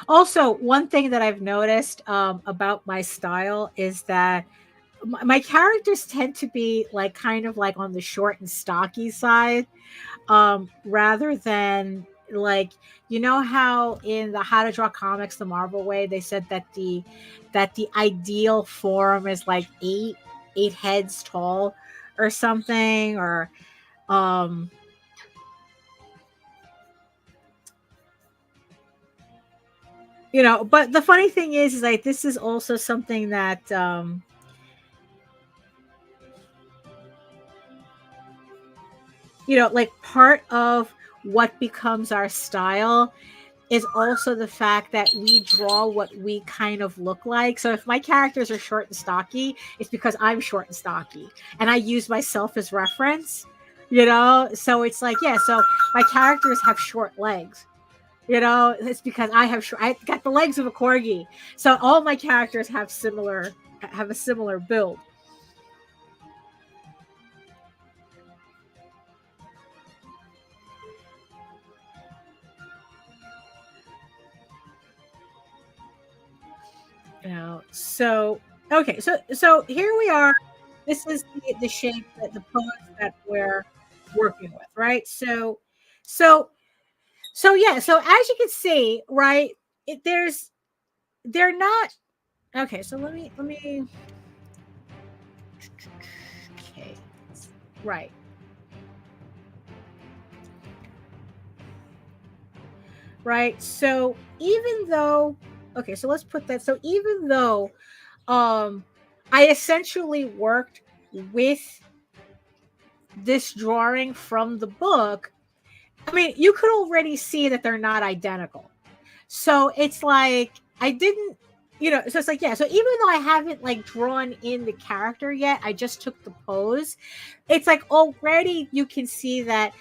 Speaker 1: Also, one thing that I've noticed about my style is that my characters tend to be like kind of like on the short and stocky side, rather than like, you know how in the How to Draw Comics the Marvel way they said that the ideal form is like eight heads tall or something, or um but the funny thing is like this is also something that like part of what becomes our style is also the fact that we draw what we kind of look like. So if my characters are short and stocky, it's because I'm short and stocky and I use myself as reference, So it's like, yeah, so my characters have short legs. It's because I got the legs of a corgi. So all my characters have a similar build. So okay, so here we are. This is the shape that the pose that we're working with, right? So yeah, so as you can see, right, they're not okay. So let me okay, right. Right. So even though okay, so let's put that. So even though I essentially worked with this drawing from the book, I mean, you could already see that they're not identical. So it's like I didn't, so it's like, yeah, so even though I haven't like drawn in the character yet, I just took the pose. It's like already you can see that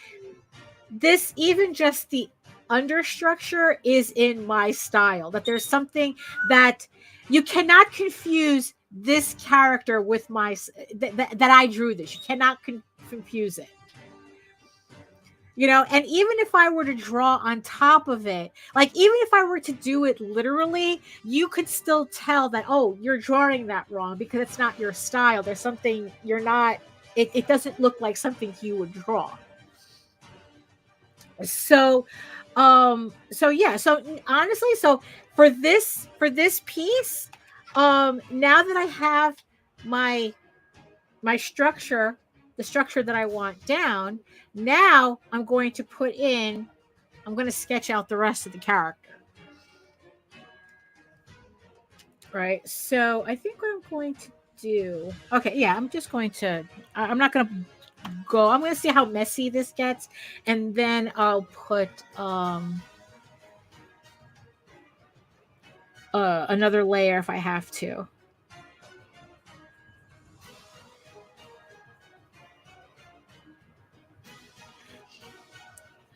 Speaker 1: this, even just the understructure, is in my style. That there's something that you cannot confuse this character with that I drew this. You cannot confuse it. And even if I were to draw on top of it, like even if I were to do it literally, you could still tell that, oh, you're drawing that wrong because it's not your style. There's something you're not, it doesn't look like something you would draw. So yeah, so honestly, so for this piece, now that I have my structure, the structure that I want down, now I'm going to sketch out the rest of the character. Right. So I think what I'm going to do, okay, yeah, I'm not going to go. I'm going to see how messy this gets, and then I'll put another layer if I have to.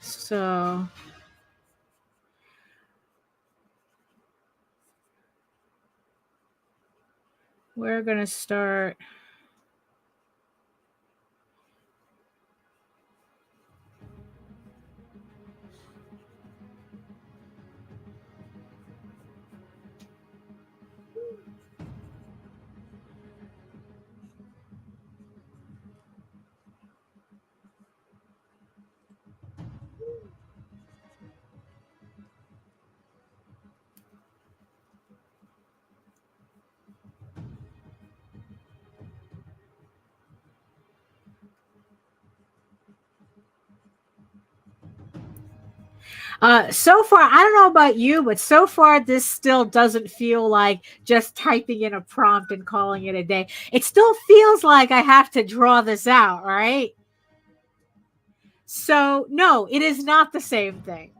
Speaker 1: So we're going to start. So far, I don't know about you, but so far, this still doesn't feel like just typing in a prompt and calling it a day. It still feels like I have to draw this out, right? So, no, it is not the same thing.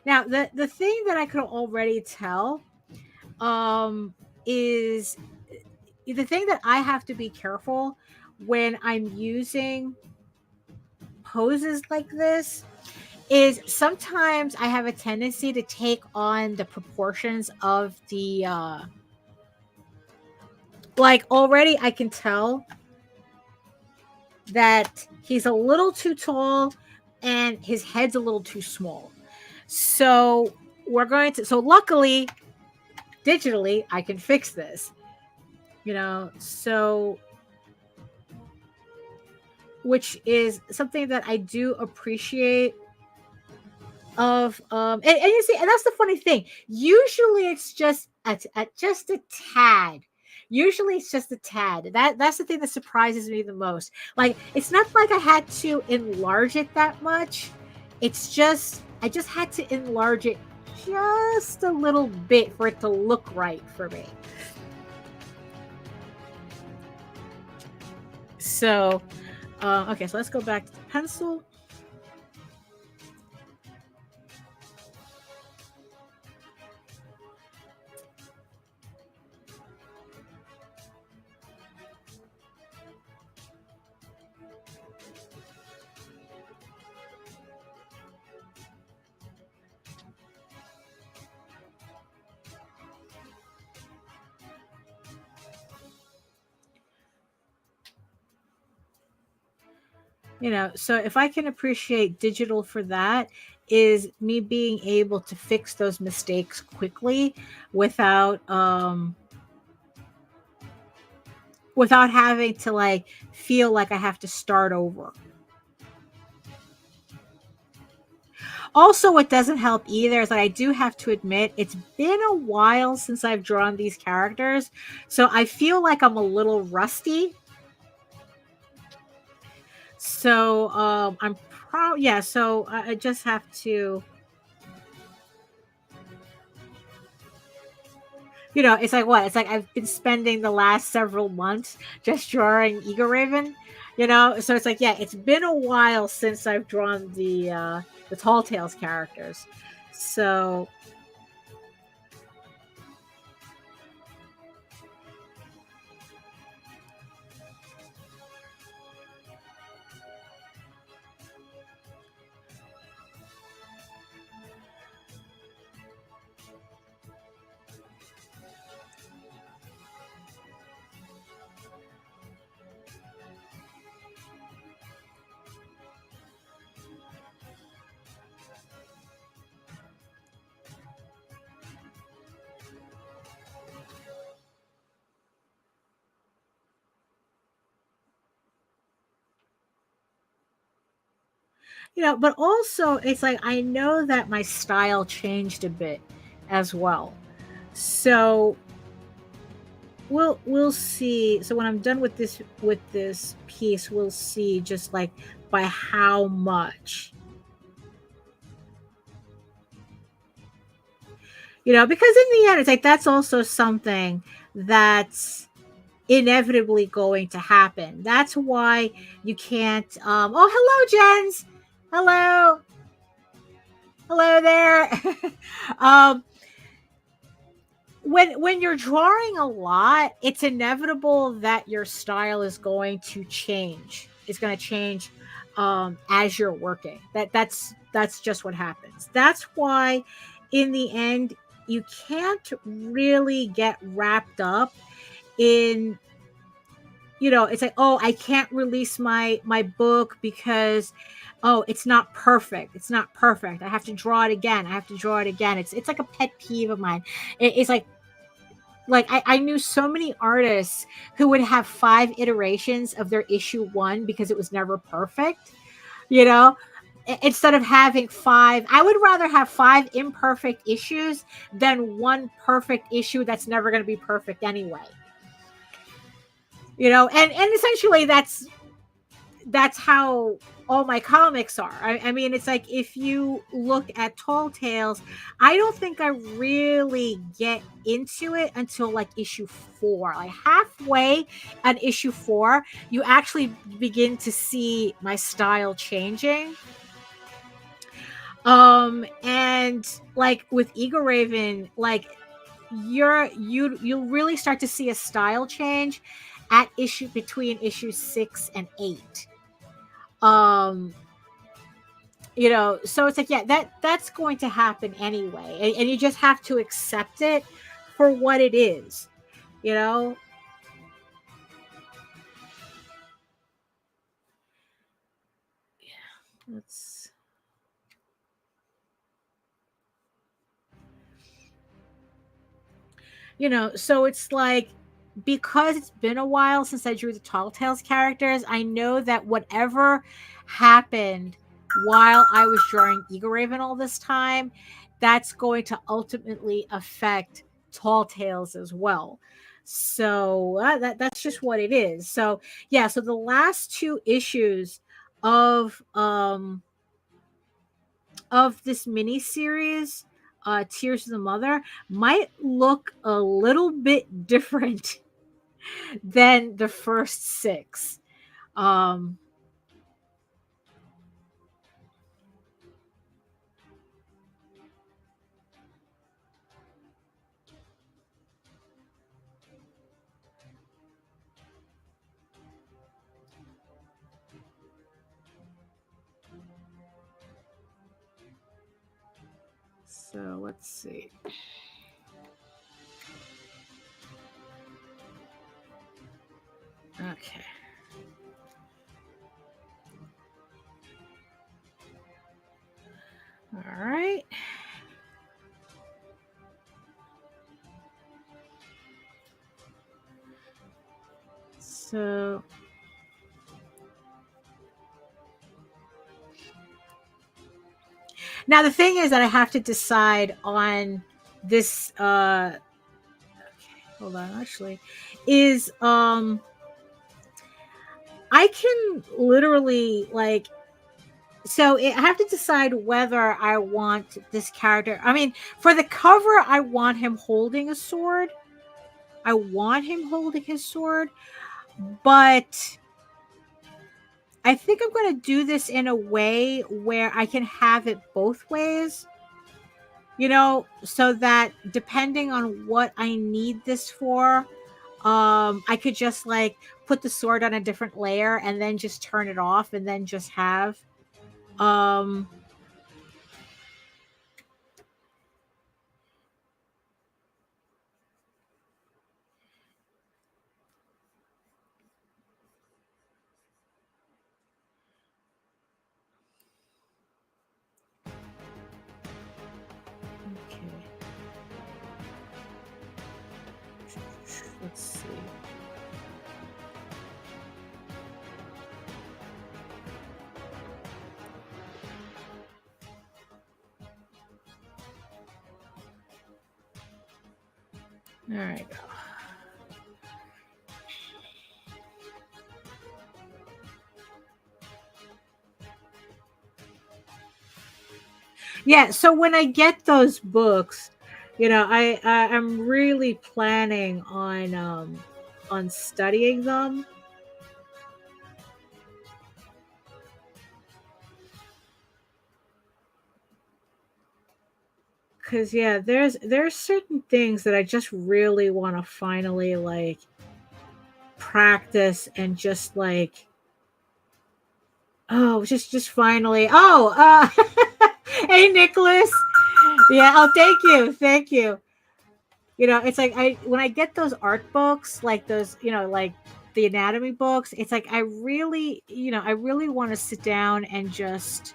Speaker 1: Now, the thing that I could already tell is the thing that I have to be careful when I'm using poses like this is sometimes I have a tendency to take on the proportions of the like already I can tell that he's a little too tall and his head's a little too small. So luckily digitally I can fix this. So which is something that I do appreciate and you see, and that's the funny thing. Usually it's just just a tad. Usually it's just a tad. That's the thing that surprises me the most. Like, it's not like I had to enlarge it that much. It's just I just had to enlarge it just a little bit for it to look right for me. So okay, so let's go back to the pencil. So if I can appreciate digital for that, is me being able to fix those mistakes quickly without without having to like feel like I have to start over. Also, what doesn't help either is that I do have to admit it's been a while since I've drawn these characters, so I feel like I'm a little rusty. So I'm proud. Yeah, so I just have to, it's like what? It's like I've been spending the last several months just drawing Ego Raven, So it's like, yeah, it's been a while since I've drawn the Tall Tales characters. So but also it's like I know that my style changed a bit as well. So we'll see. So when I'm done with this piece, we'll see just like by how much. Because in the end, it's like that's also something that's inevitably going to happen. That's why you can't oh, hello Jens. Hello there. When you're drawing a lot, it's inevitable that your style is going to change. It's going to change as you're working. That's just what happens. That's why in the end you can't really get wrapped up in it's like, oh, I can't release my book because it's not perfect. I have to draw it again. It's like a pet peeve of mine. It's like I knew so many artists who would have 5 iterations of their issue 1 because it was never perfect. Instead of having 5, I would rather have 5 imperfect issues than 1 perfect issue that's never going to be perfect anyway. And essentially that's how all my comics are. I mean, it's like if you look at Tall Tales, I don't think I really get into it until like issue 4. Like halfway at issue 4, you actually begin to see my style changing. And like with Eagle Raven, like you'll really start to see a style change at between issues 6 and 8. So it's like, yeah, that's going to happen anyway, and you just have to accept it for what it is, you know. Let's so it's like, because it's been a while since I drew the Tall Tales characters, I know that whatever happened while I was drawing Eagle Raven all this time, that's going to ultimately affect Tall Tales as well. So that's just what it is. So yeah, so the last 2 issues of this mini series, Tears of the Mother, might look a little bit different than the first 6. So let's see. Okay. All right. So now the thing is that I have to decide on this okay, hold on, actually, is I can literally, like, so I have to decide whether I want this character. I mean, for the cover, I want him holding a sword. I want him holding his sword, but I think I'm going to do this in a way where I can have it both ways, so that depending on what I need this for, I could just like put the sword on a different layer and then just turn it off and then just have okay. Let's see. All right. Yeah, so when I get those books, I'm really planning on studying them. Cause yeah, there's certain things that I just really want to finally like practice and just like, oh, just finally. Oh, hey Nicholas. Yeah, oh thank you. It's like when I get those art books, like those, like the anatomy books, it's like I really want to sit down and just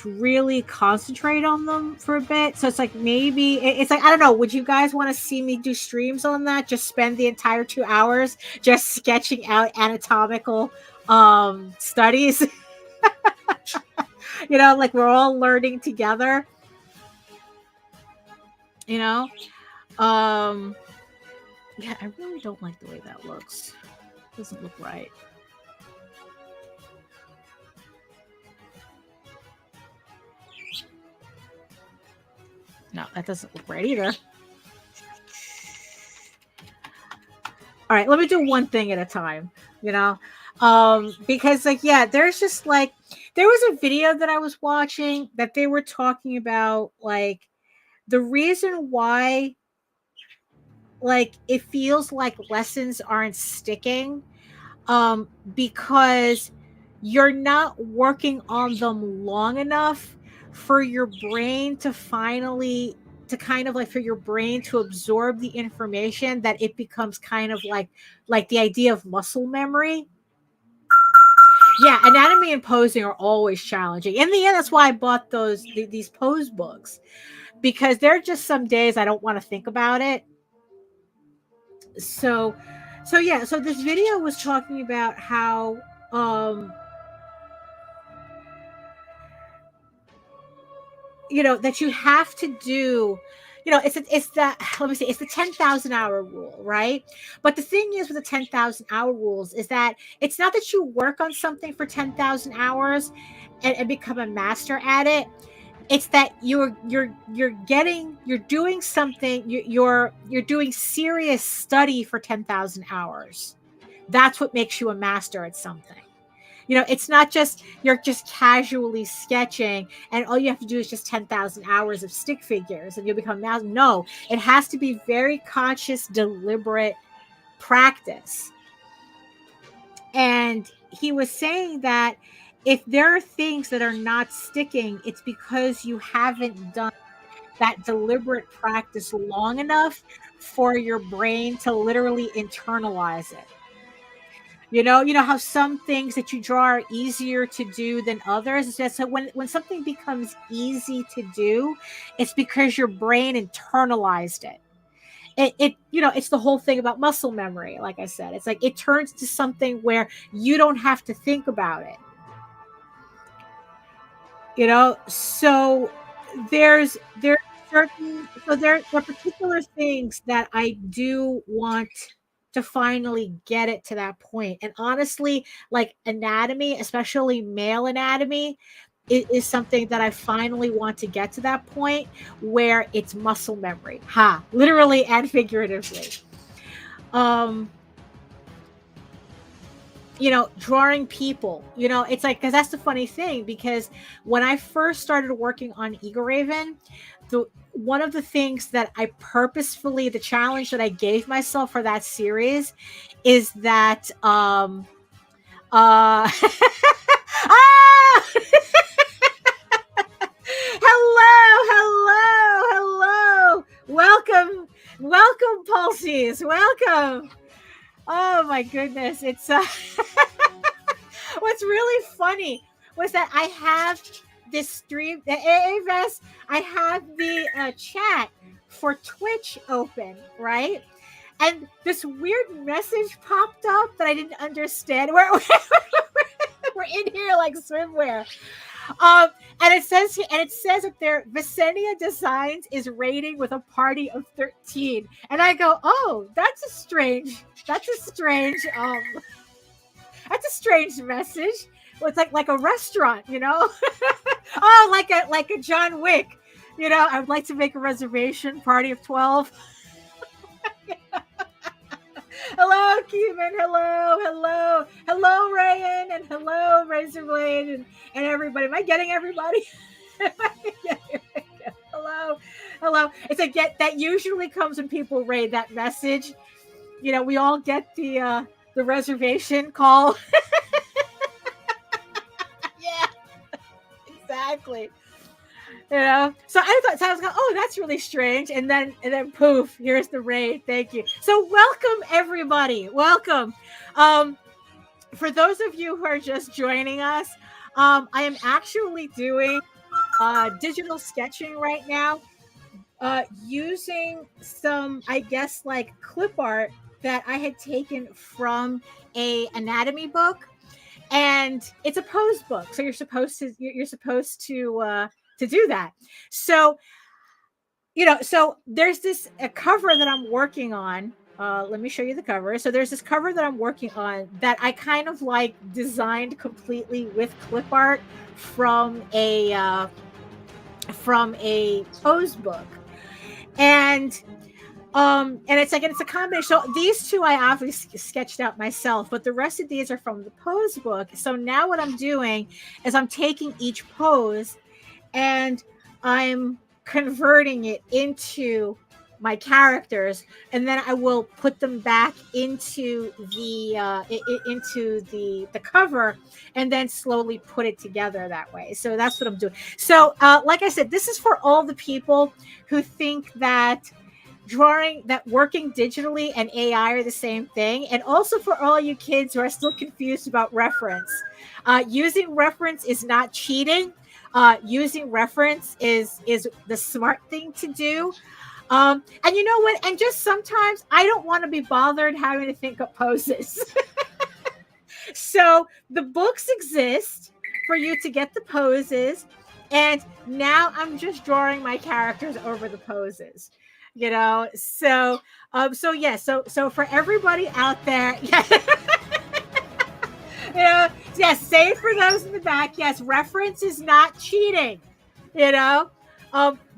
Speaker 1: really concentrate on them for a bit. So it's like, maybe it's like, I don't know, would you guys want to see me do streams on that? Just spend the entire 2 hours just sketching out anatomical studies. Like we're all learning together. Yeah, I really don't like the way that looks. Doesn't look right. No, that doesn't look right either. All right, let me do one thing at a time, because like, yeah, there's just like, There was a video that I was watching that they were talking about, like, the reason why, like, it feels like lessons aren't sticking, because you're not working on them long enough for your brain to finally, to kind of like, for your brain to absorb the information, that it becomes kind of like the idea of muscle memory. Yeah, anatomy and posing are always challenging. In the end, that's why I bought these pose books, because there are just some days I don't want to think about it. So yeah, so this video was talking about how that you have to do, it's the let me see, it's the 10,000 hour rule, right? But the thing is with the 10,000 hour rules is that it's not that you work on something for 10,000 hours and become a master at it. It's that you're doing something, you're doing serious study for 10,000 hours. That's what makes you a master at something. It's not just you're just casually sketching and all you have to do is just 10,000 hours of stick figures and you'll become a master. No, it has to be very conscious, deliberate practice. And he was saying that if there are things that are not sticking, it's because you haven't done that deliberate practice long enough for your brain to literally internalize it. You know how some things that you draw are easier to do than others. It's just so when something becomes easy to do, it's because your brain internalized it. It's the whole thing about muscle memory. Like I said, it's like it turns to something where you don't have to think about it. So there's certain, so there are particular things that I do want to finally get it to that point. And honestly, like anatomy, especially male anatomy, is something that I finally want to get to that point where it's muscle memory. Literally and figuratively. Drawing people, it's like, because that's the funny thing, because when I first started working on Eagle Raven, one of the things that I purposefully, the challenge that I gave myself for that series is that ah! hello, welcome Pulsies, welcome. Oh my goodness, it's what's really funny was that I have this stream, I have the chat for Twitch open, right? And this weird message popped up that I didn't understand. We're in here like swimwear. And it says that their Visenia Designs is rating with a party of 13. And I go, oh, that's a strange message. Well, it's like a restaurant, oh, like a John Wick, I would like to make a reservation, party of 12. Hello, Keeman. Hello, Rayan, and hello, Razorblade, and everybody. Am I getting everybody? Hello. It's like that usually comes when people raid that message. We all get the reservation call. Yeah, exactly. So I was going, oh, that's really strange. And then poof, here's the raid. Thank you. So welcome, everybody. Welcome. For those of you who are just joining us, I am actually doing digital sketching right now, using some, I guess, like clip art that I had taken from a anatomy book, and it's a pose book. So you're supposed to do that. So, so there's a cover that I'm working on. Let me show you the cover. So there's this cover that I'm working on that I kind of like designed completely with clip art from a pose book. And it's like, and it's a combination. So these two I obviously sketched out myself, but the rest of these are from the pose book. So now what I'm doing is I'm taking each pose and I'm converting it into my characters, and then I will put them back into the cover, and then slowly put it together that way. So that's what I'm doing. So like I said, this is for all the people who think that working digitally and AI are the same thing, and also for all you kids who are still confused about reference. Using reference is not cheating. Using reference is the smart thing to do. And you know what? And just sometimes I don't want to be bothered having to think of poses. So the books exist for you to get the poses, and now I'm just drawing my characters over the poses. So so for everybody out there, yes, save for those in the back. Yes, reference is not cheating.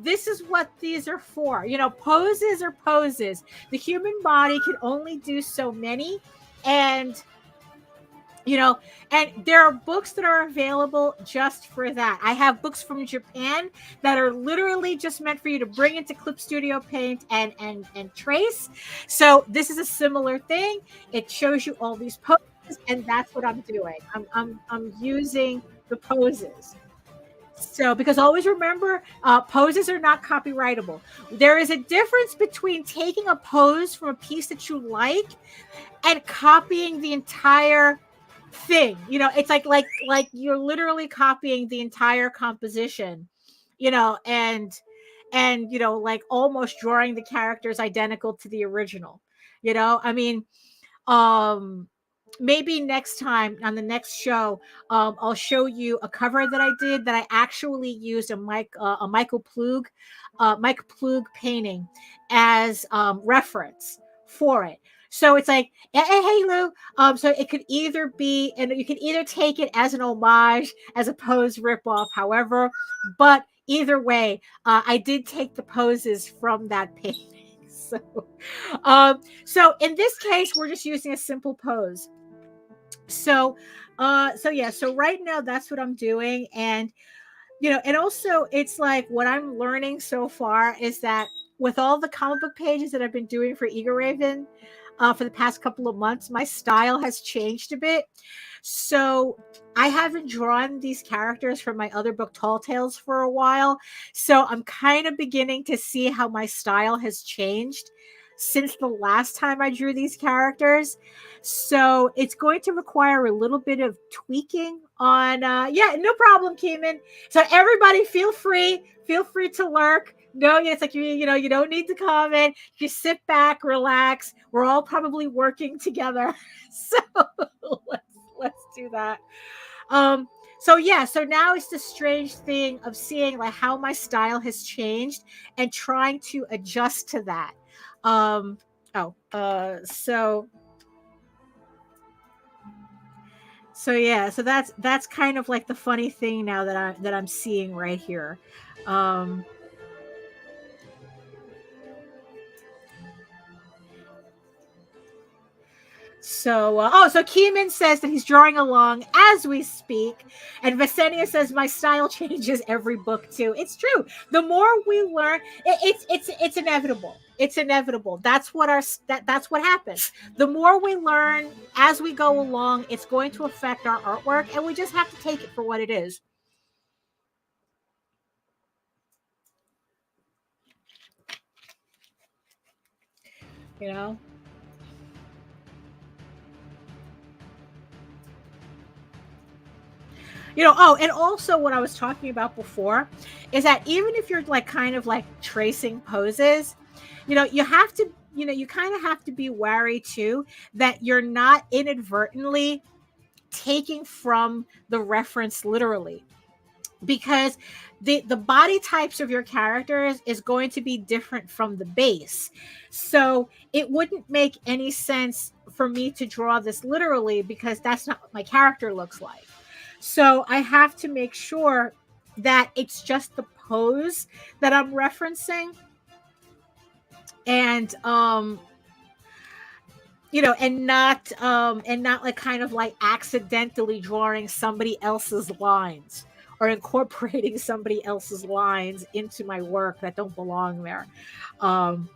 Speaker 1: This is what these are for. Poses are poses. The human body can only do so many, and and there are books that are available just for that. I have books from Japan that are literally just meant for you to bring into Clip Studio Paint and trace. So this is a similar thing. It shows you all these poses, and that's what I'm doing. I'm using the poses. So, because always remember, poses are not copyrightable. There is a difference between taking a pose from a piece that you like and copying the entire thing. It's like you're literally copying the entire composition, and like almost drawing the characters identical to the original. I mean, maybe next time on the next show, I'll show you a cover that I did that I actually used a Michael Plug painting as reference for it. So it's like, hey Lou. So it could either be, and you can either take it as an homage, as a pose ripoff, however. But either way, I did take the poses from that painting. So in this case, we're just using a simple pose. So right now that's what I'm doing. And and also it's like what I'm learning so far is that with all the comic book pages that I've been doing for Ego Raven for the past couple of months, my style has changed a bit. So I haven't drawn these characters from my other book, Tall Tales, for a while. So I'm kind of beginning to see how my style has changed since the last time I drew these characters. So it's going to require a little bit of tweaking on no problem, Keeman. So everybody feel free to lurk. No, it's like you don't need to comment. Just sit back, relax. We're all probably working together. So let's do that. So now it's the strange thing of seeing like how my style has changed and trying to adjust to that. So that's kind of like the funny thing now that I'm seeing right here. So Keeman says that he's drawing along as we speak, and Visenia says my style changes every book too. It's true. The more we learn, it's inevitable. It's inevitable. That's what that's what happens. The more we learn as we go along, it's going to affect our artwork, and we just have to take it for what it is. And also what I was talking about before is that even if you're like kind of like tracing poses, you have to, you kind of have to be wary too that you're not inadvertently taking from the reference literally, because the body types of your characters is going to be different from the base. So it wouldn't make any sense for me to draw this literally, because that's not what my character looks like. So I have to make sure that it's just the pose that I'm referencing. and you know, and not like kind of like accidentally drawing somebody else's lines or incorporating somebody else's lines into my work that don't belong there. Um,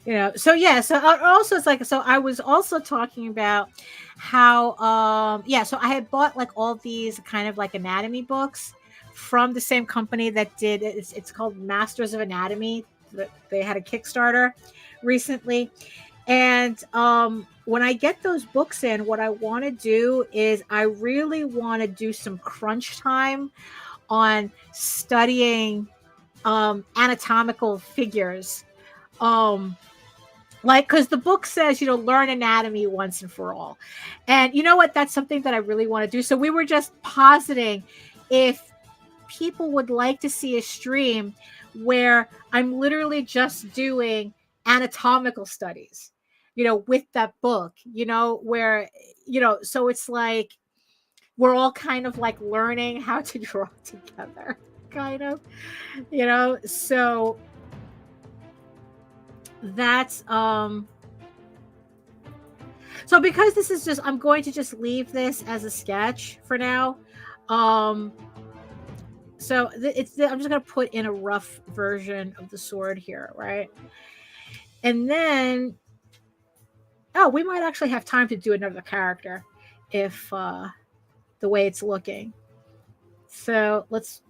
Speaker 1: you know, so yeah, so also it's like, so I was also talking about how yeah, so I had bought like all these kind of like anatomy books from the same company that did it's called Masters of Anatomy. They had a Kickstarter recently. And when I get those books in, what I want to do is I really want to do some crunch time on studying anatomical figures. Like, because the book says, you know, learn anatomy once and for all. And you know what? That's something that I really want to do. So we were just positing if people would like to see a stream where I'm literally just doing anatomical studies, you know, with that book, you know, where, you know, so it's like we're all kind of like learning how to draw together, kind of, you know. So that's so because this is just, I'm going to just leave this as a sketch for now. So I'm just going to put in a rough version of the sword here, right? And then, oh, we might actually have time to do another character if the way it's looking. So let's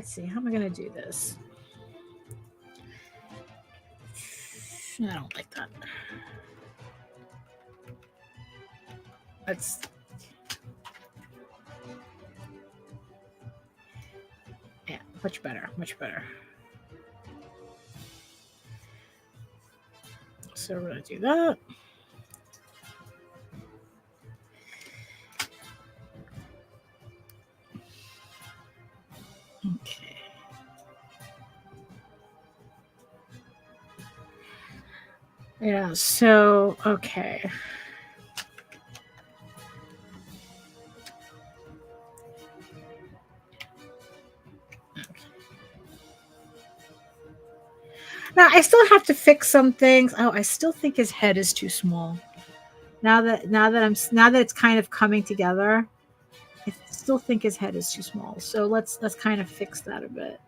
Speaker 1: see, how am I going to do this? I don't like that. Let's, yeah, much better, much better. So we're going to do that. Okay. Yeah, so, okay. Now I still have to fix some things. Oh, I still think his head is too small. Now that it's kind of coming together, I still think his head is too small. So let's kind of fix that a bit.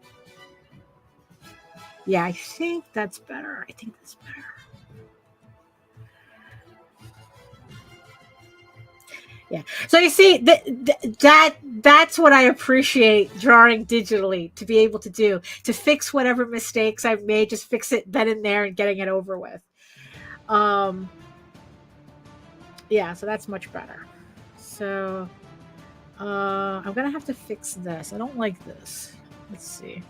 Speaker 1: Yeah, I think that's better. I think that's better. Yeah. So you see that's what I appreciate drawing digitally, to be able to do, to fix whatever mistakes I've made, just fix it then and there and getting it over with. Yeah, so that's much better. So I'm gonna have to fix this. I don't like this. Let's see.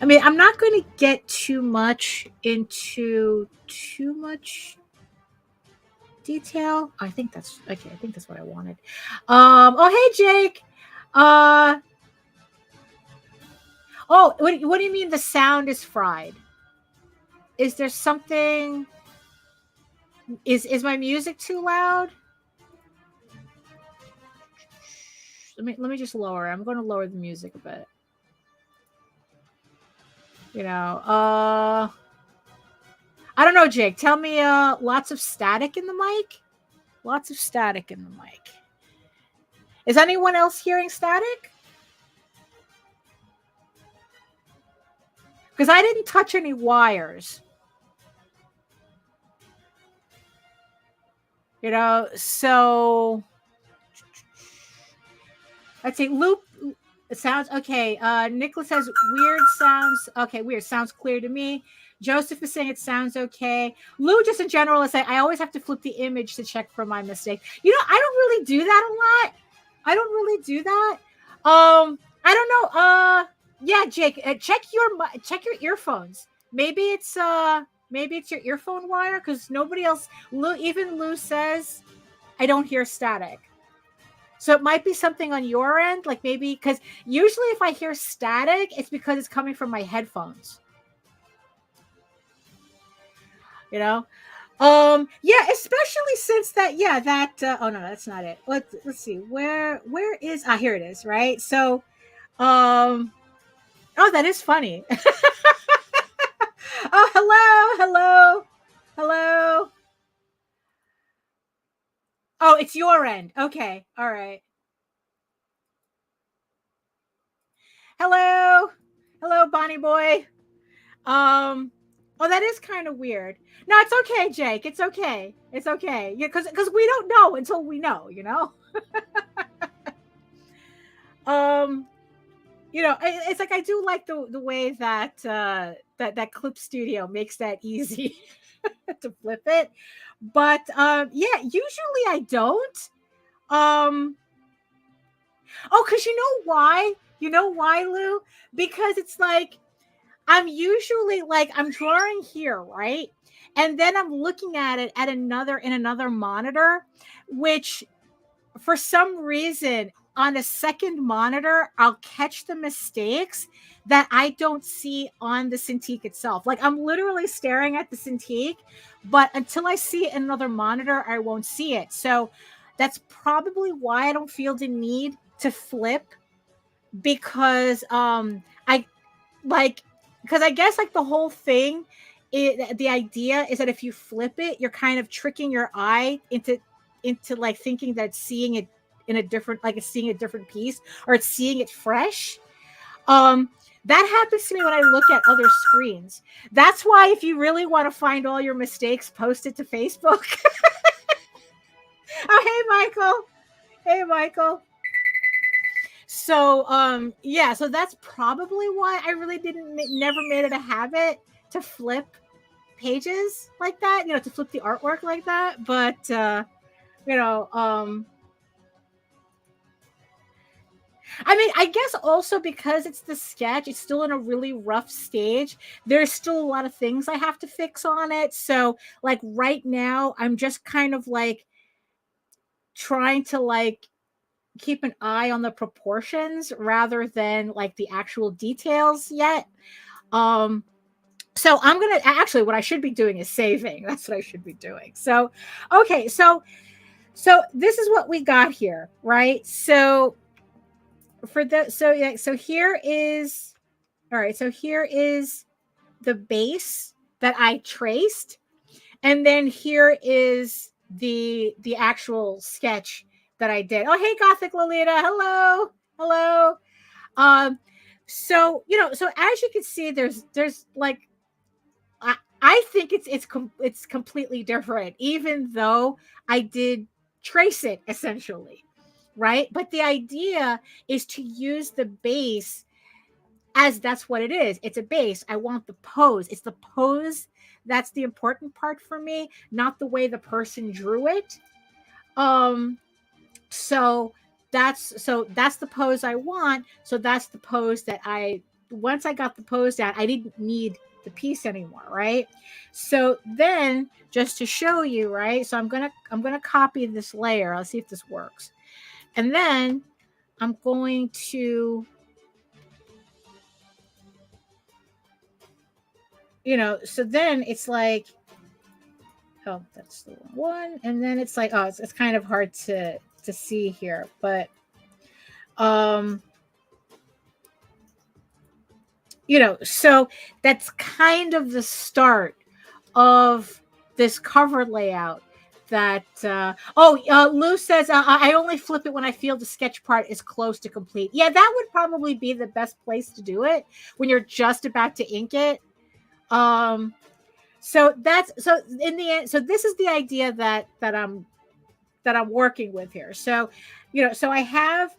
Speaker 1: I mean, I'm not going to get too much into too much detail. I think that's okay. I think that's what I wanted. Oh, hey, Jake. Oh, what do you mean the sound is fried? Is there something? Is my music too loud? Let me just lower. I'm going to lower the music a bit. You know, I don't know, Jake. Tell me, lots of static in the mic? Lots of static in the mic. Is anyone else hearing static? Because I didn't touch any wires. You know, so let's see. Loop. It sounds okay. Nicholas says weird sounds. Okay, weird sounds clear to me. Joseph is saying it sounds okay. Lou, just in general, is saying I always have to flip the image to check for my mistake. You know, I don't really do that a lot. I don't really do that. I don't know. Yeah, Jake, check your earphones. Maybe it's your earphone wire, because nobody else. Even Lou says I don't hear static. So it might be something on your end, like maybe because usually if I hear static, it's because it's coming from my headphones. You know. Yeah, especially since that, oh no, that's not it. Let's see. Where is, here it is, right? So, oh, that is funny. Oh, hello. Oh, it's your end. Okay. All right. Hello, Bonnie boy. Oh, that is kind of weird. No, it's okay, Jake. It's okay. It's okay. Yeah, because we don't know until we know, you know. It's like I do like the way that that Clip Studio makes that easy to flip it, but yeah, usually I don't. Oh, because you know why? You know why, Lou? Because it's like I'm usually like I'm drawing here, right? And then I'm looking at it at another monitor, which for some reason on a second monitor, I'll catch the mistakes that I don't see on the Cintiq itself. Like I'm literally staring at the Cintiq, but until I see it in another monitor, I won't see it. So that's probably why I don't feel the need to flip, because I like because I guess like the whole thing, the idea is that if you flip it, you're kind of tricking your eye into like thinking that it's seeing it in a different, like it's seeing a different piece, or it's seeing it fresh. That happens to me when I look at other screens. That's why if you really want to find all your mistakes, post it to Facebook. Oh, hey Michael. So yeah, so that's probably why I really never made it a habit to flip pages like that, to flip the artwork like that. But I mean, I guess also because it's the sketch, it's still in a really rough stage. There's still a lot of things I have to fix on it. So like right now, I'm just kind of like trying to like keep an eye on the proportions rather than like the actual details yet. So I'm gonna actually, what I should be doing is saving. That's what I should be doing. So okay, so this is what we got here, right? So so here is, all right, so here is the base that I traced, and then here is the actual sketch that I did. Oh, hey, Gothic Lolita. Hello. So so as you can see, there's like I think it's completely different, even though I did trace it essentially, right? But the idea is to use the base as that's what it is. It's a base. I want the pose. It's the pose that's the important part for me, not the way the person drew it. So that's the pose I want. So that's the pose that once I got the pose down, I didn't need the piece anymore, right? So then just to show you, right? So I'm gonna copy this layer. I'll see if this works. And then I'm going to, so then it's like, oh, that's the one. And then it's like, oh, it's kind of hard to see here, but so that's kind of the start of this cover layout that Lou says I only flip it when I feel the sketch part is close to complete. Yeah, that would probably be the best place to do it, when you're just about to ink it. So in the end, so this is the idea that I'm working with here. So so I have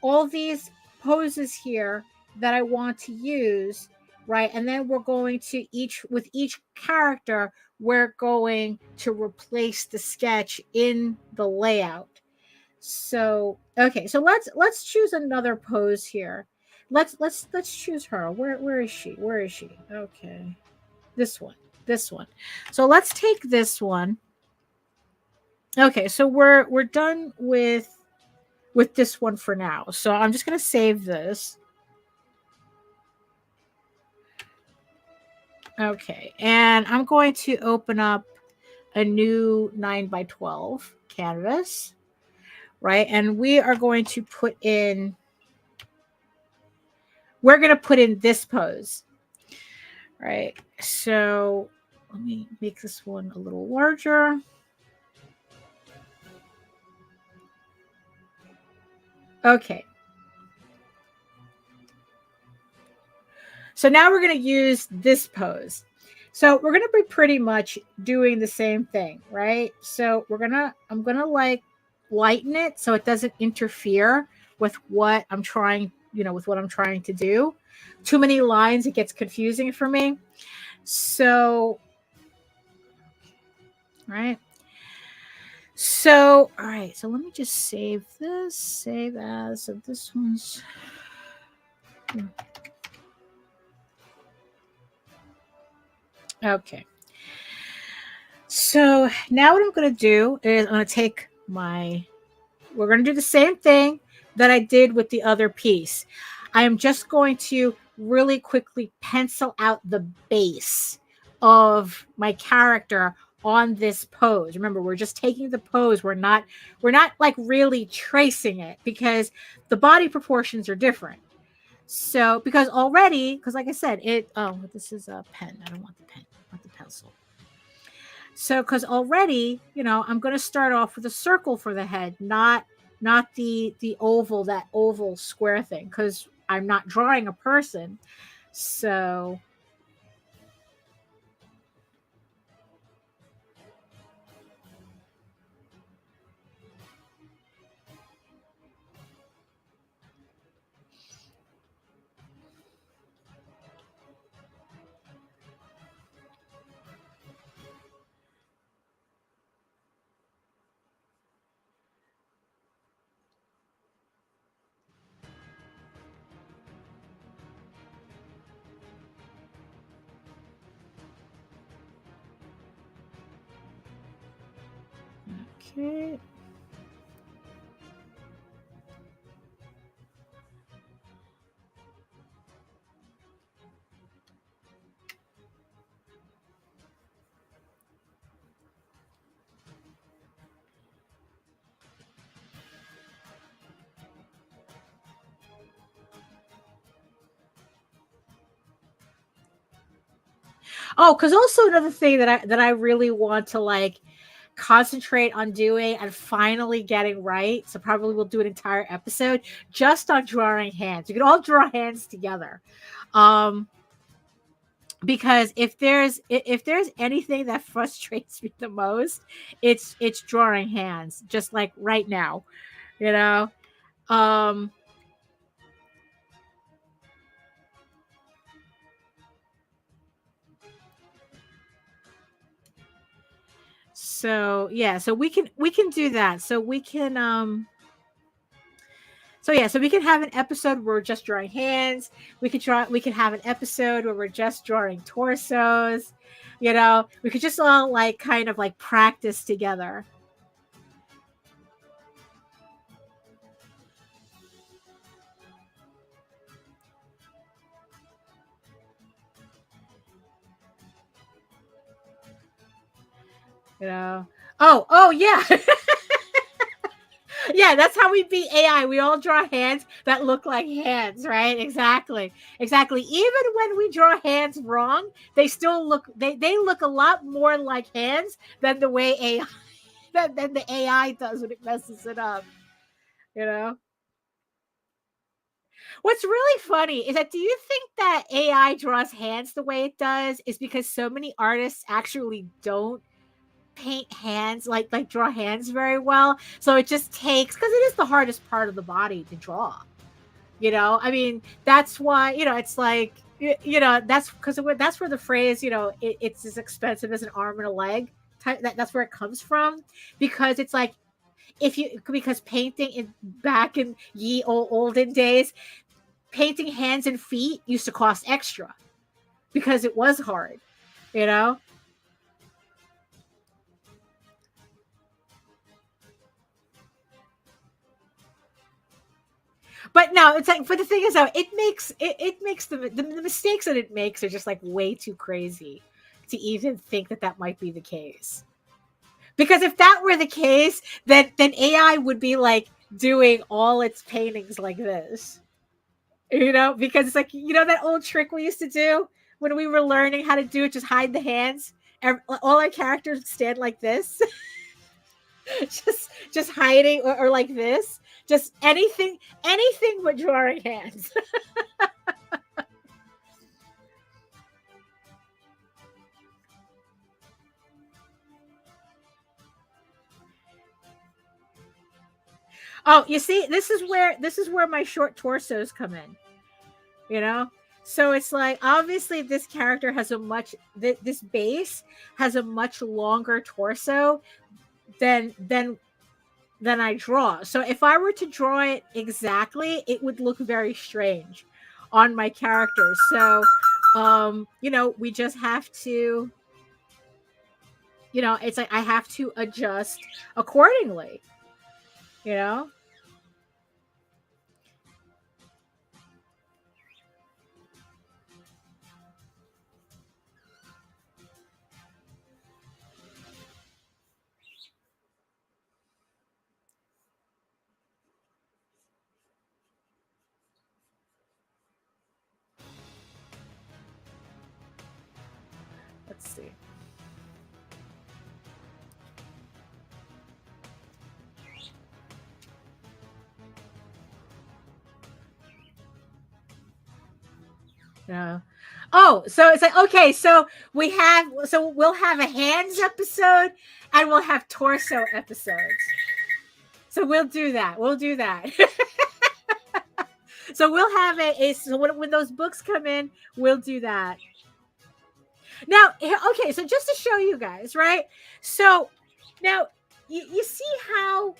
Speaker 1: all these poses here that I want to use, right? And then we're going to with each character, we're going to replace the sketch in the layout. So okay, so let's choose another pose here. Let's choose her. Where is she? Where is she? Okay. This one. This one. So let's take this one. Okay, so we're done with this one for now. So I'm just going to save this. Okay, and I'm going to open up a new 9x12 canvas, right? And we are going to put in, we're going to put in this pose, right? So let me make this one a little larger. Okay. So now we're going to use this pose. So we're going to be pretty much doing the same thing, right? So I'm going to like lighten it so it doesn't interfere with what I'm trying, with what I'm trying to do. Too many lines, it gets confusing for me. So, right. So, all right. So let me just save this, save as. So this one's. Okay. So now what I'm going to do is I'm going to take we're going to do the same thing that I did with the other piece. I am just going to really quickly pencil out the base of my character on this pose. Remember, we're just taking the pose. We're not like really tracing it because the body proportions are different. So, because like I said, this is a pen. I don't want the pen. I want the pencil. So, because already, I'm going to start off with a circle for the head, not the oval, that oval square thing, because I'm not drawing a person. So, okay. Oh, because also another thing that I really want to like concentrate on doing and finally getting right. So probably we'll do an entire episode just on drawing hands. We can all draw hands together. Because if there's anything that frustrates me the most, it's drawing hands, just like right now, you know. So yeah, so we can do that. So we can so we can have an episode where we're just drawing hands. We can have an episode where we're just drawing torsos. We could just all like kind of like practice together. Oh yeah. Yeah, that's how we beat AI. We all draw hands that look like hands, right? Exactly. Even when we draw hands wrong, they still look they look a lot more like hands than the way AI than the AI does when it messes it up. What's really funny is that, do you think that AI draws hands the way it does is because so many artists actually don't paint hands, like draw hands very well, so it just takes, because it is the hardest part of the body to draw. I mean, that's why, it's like, that's because that's where the phrase, it's as expensive as an arm and a leg type, that's where it comes from, because it's like because painting back in ye olden days, painting hands and feet used to cost extra because it was hard, you know? But no, it's like, but the thing is though, it makes the mistakes that it makes are just like way too crazy to even think that that might be the case. Because if that were the case, then AI would be like doing all its paintings like this. You know, because it's like, you know, that old trick we used to do when we were learning how to do it, just hide the hands. All our characters stand like this. just hiding or like this. Just anything but drawing hands. Oh, you see, this is where my short torsos come in. You know? So it's like, obviously this character has this base has a much longer torso than I draw. So if I were to draw it exactly, it would look very strange on my character. So you know, we just have to, you know, it's like I have to adjust accordingly, you know? Let's see. Yeah. Oh, so it's like, okay, so we'll have a hands episode and we'll have torso episodes. So we'll do that. We'll do that. So we'll have so when those books come in, we'll do that. Now, okay, so just to show you guys, right? So now you see how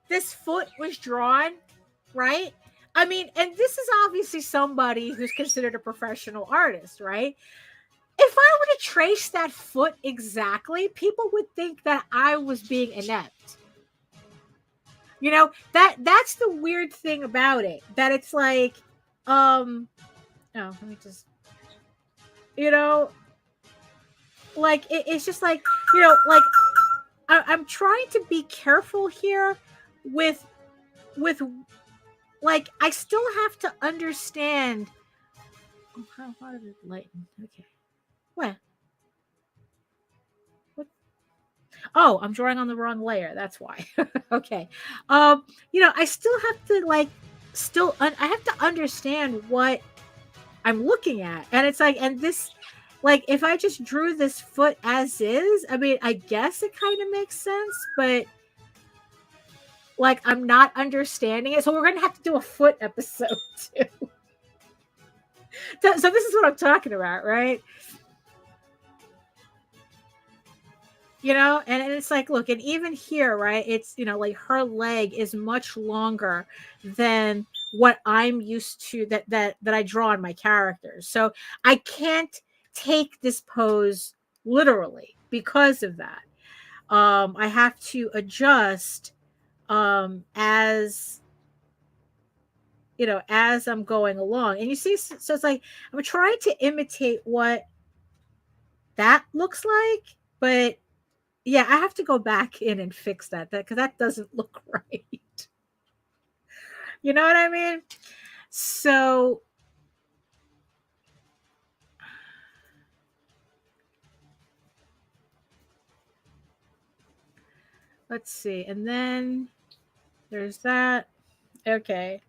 Speaker 1: this foot was drawn, right? I mean, and this is obviously somebody who's considered a professional artist, right? If I were to trace that foot exactly, people would think that I was being inept. You know, that's the weird thing about it. That it's like, oh, let me just, you know, like it's just like, you know, like I'm trying to be careful here with like, I still have to understand. Oh, how did it lighten? Okay. What? Oh, I'm drawing on the wrong layer. That's why. Okay. You know, I still have to like, I have to understand what I'm looking at. And it's like, and this, like, if I just drew this foot as is, I mean, I guess it kind of makes sense, but like, I'm not understanding it. So we're going to have to do a foot episode too. So this is what I'm talking about, right? You know, and it's like, look, and even here, right, it's, you know, like her leg is much longer than what I'm used to that I draw on my characters. So I can't take this pose literally because of that. I have to adjust as, you know, as I'm going along. And you see, so it's like I'm trying to imitate what that looks like, but yeah, I have to go back in and fix that because that doesn't look right. You know what I mean? So let's see. And then there's that. Okay.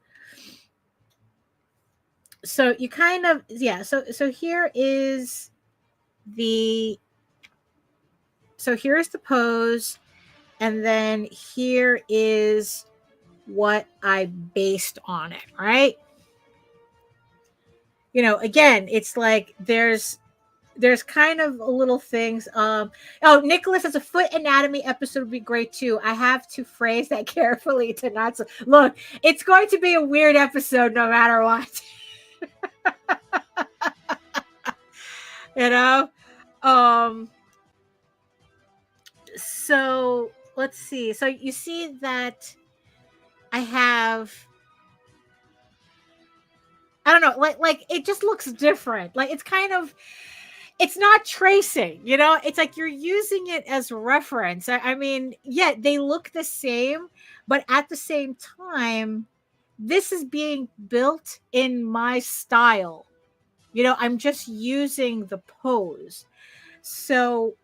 Speaker 1: So you kind of, yeah, so here is so here's the pose, and then here is what I based on it, right? You know, again, it's like there's there's kind of little things. Oh, Nicholas says a foot anatomy episode would be great too. I have to phrase that carefully to not look. It's going to be a weird episode no matter what. You know. So let's see. So you see that I have. I don't know, like it just looks different. Like it's kind of, it's not tracing, you know, it's like you're using it as reference. I mean, yeah, they look the same, but at the same time, this is being built in my style. You know, I'm just using the pose. So,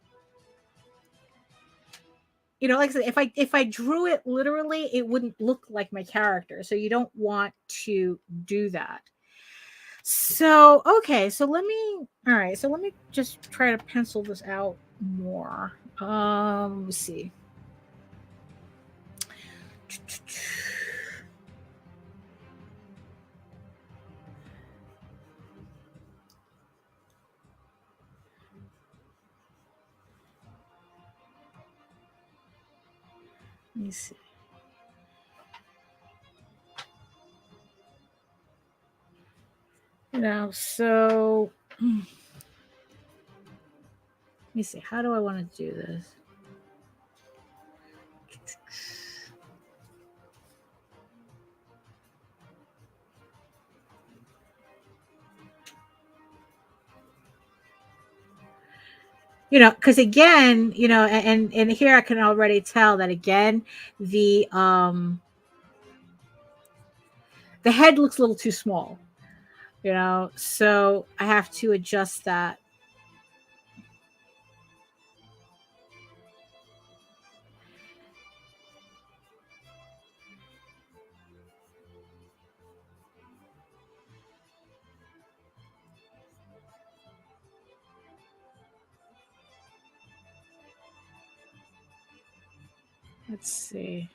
Speaker 1: you know, like I said, if I drew it literally, it wouldn't look like my character. So you don't want to do that. So, okay, so let me just try to pencil this out more. Let me see. Let me see. You know, so let me see. How do I want to do this? You know, because again, you know, and here I can already tell that again, the head looks a little too small, you know, so I have to adjust that. Let's see.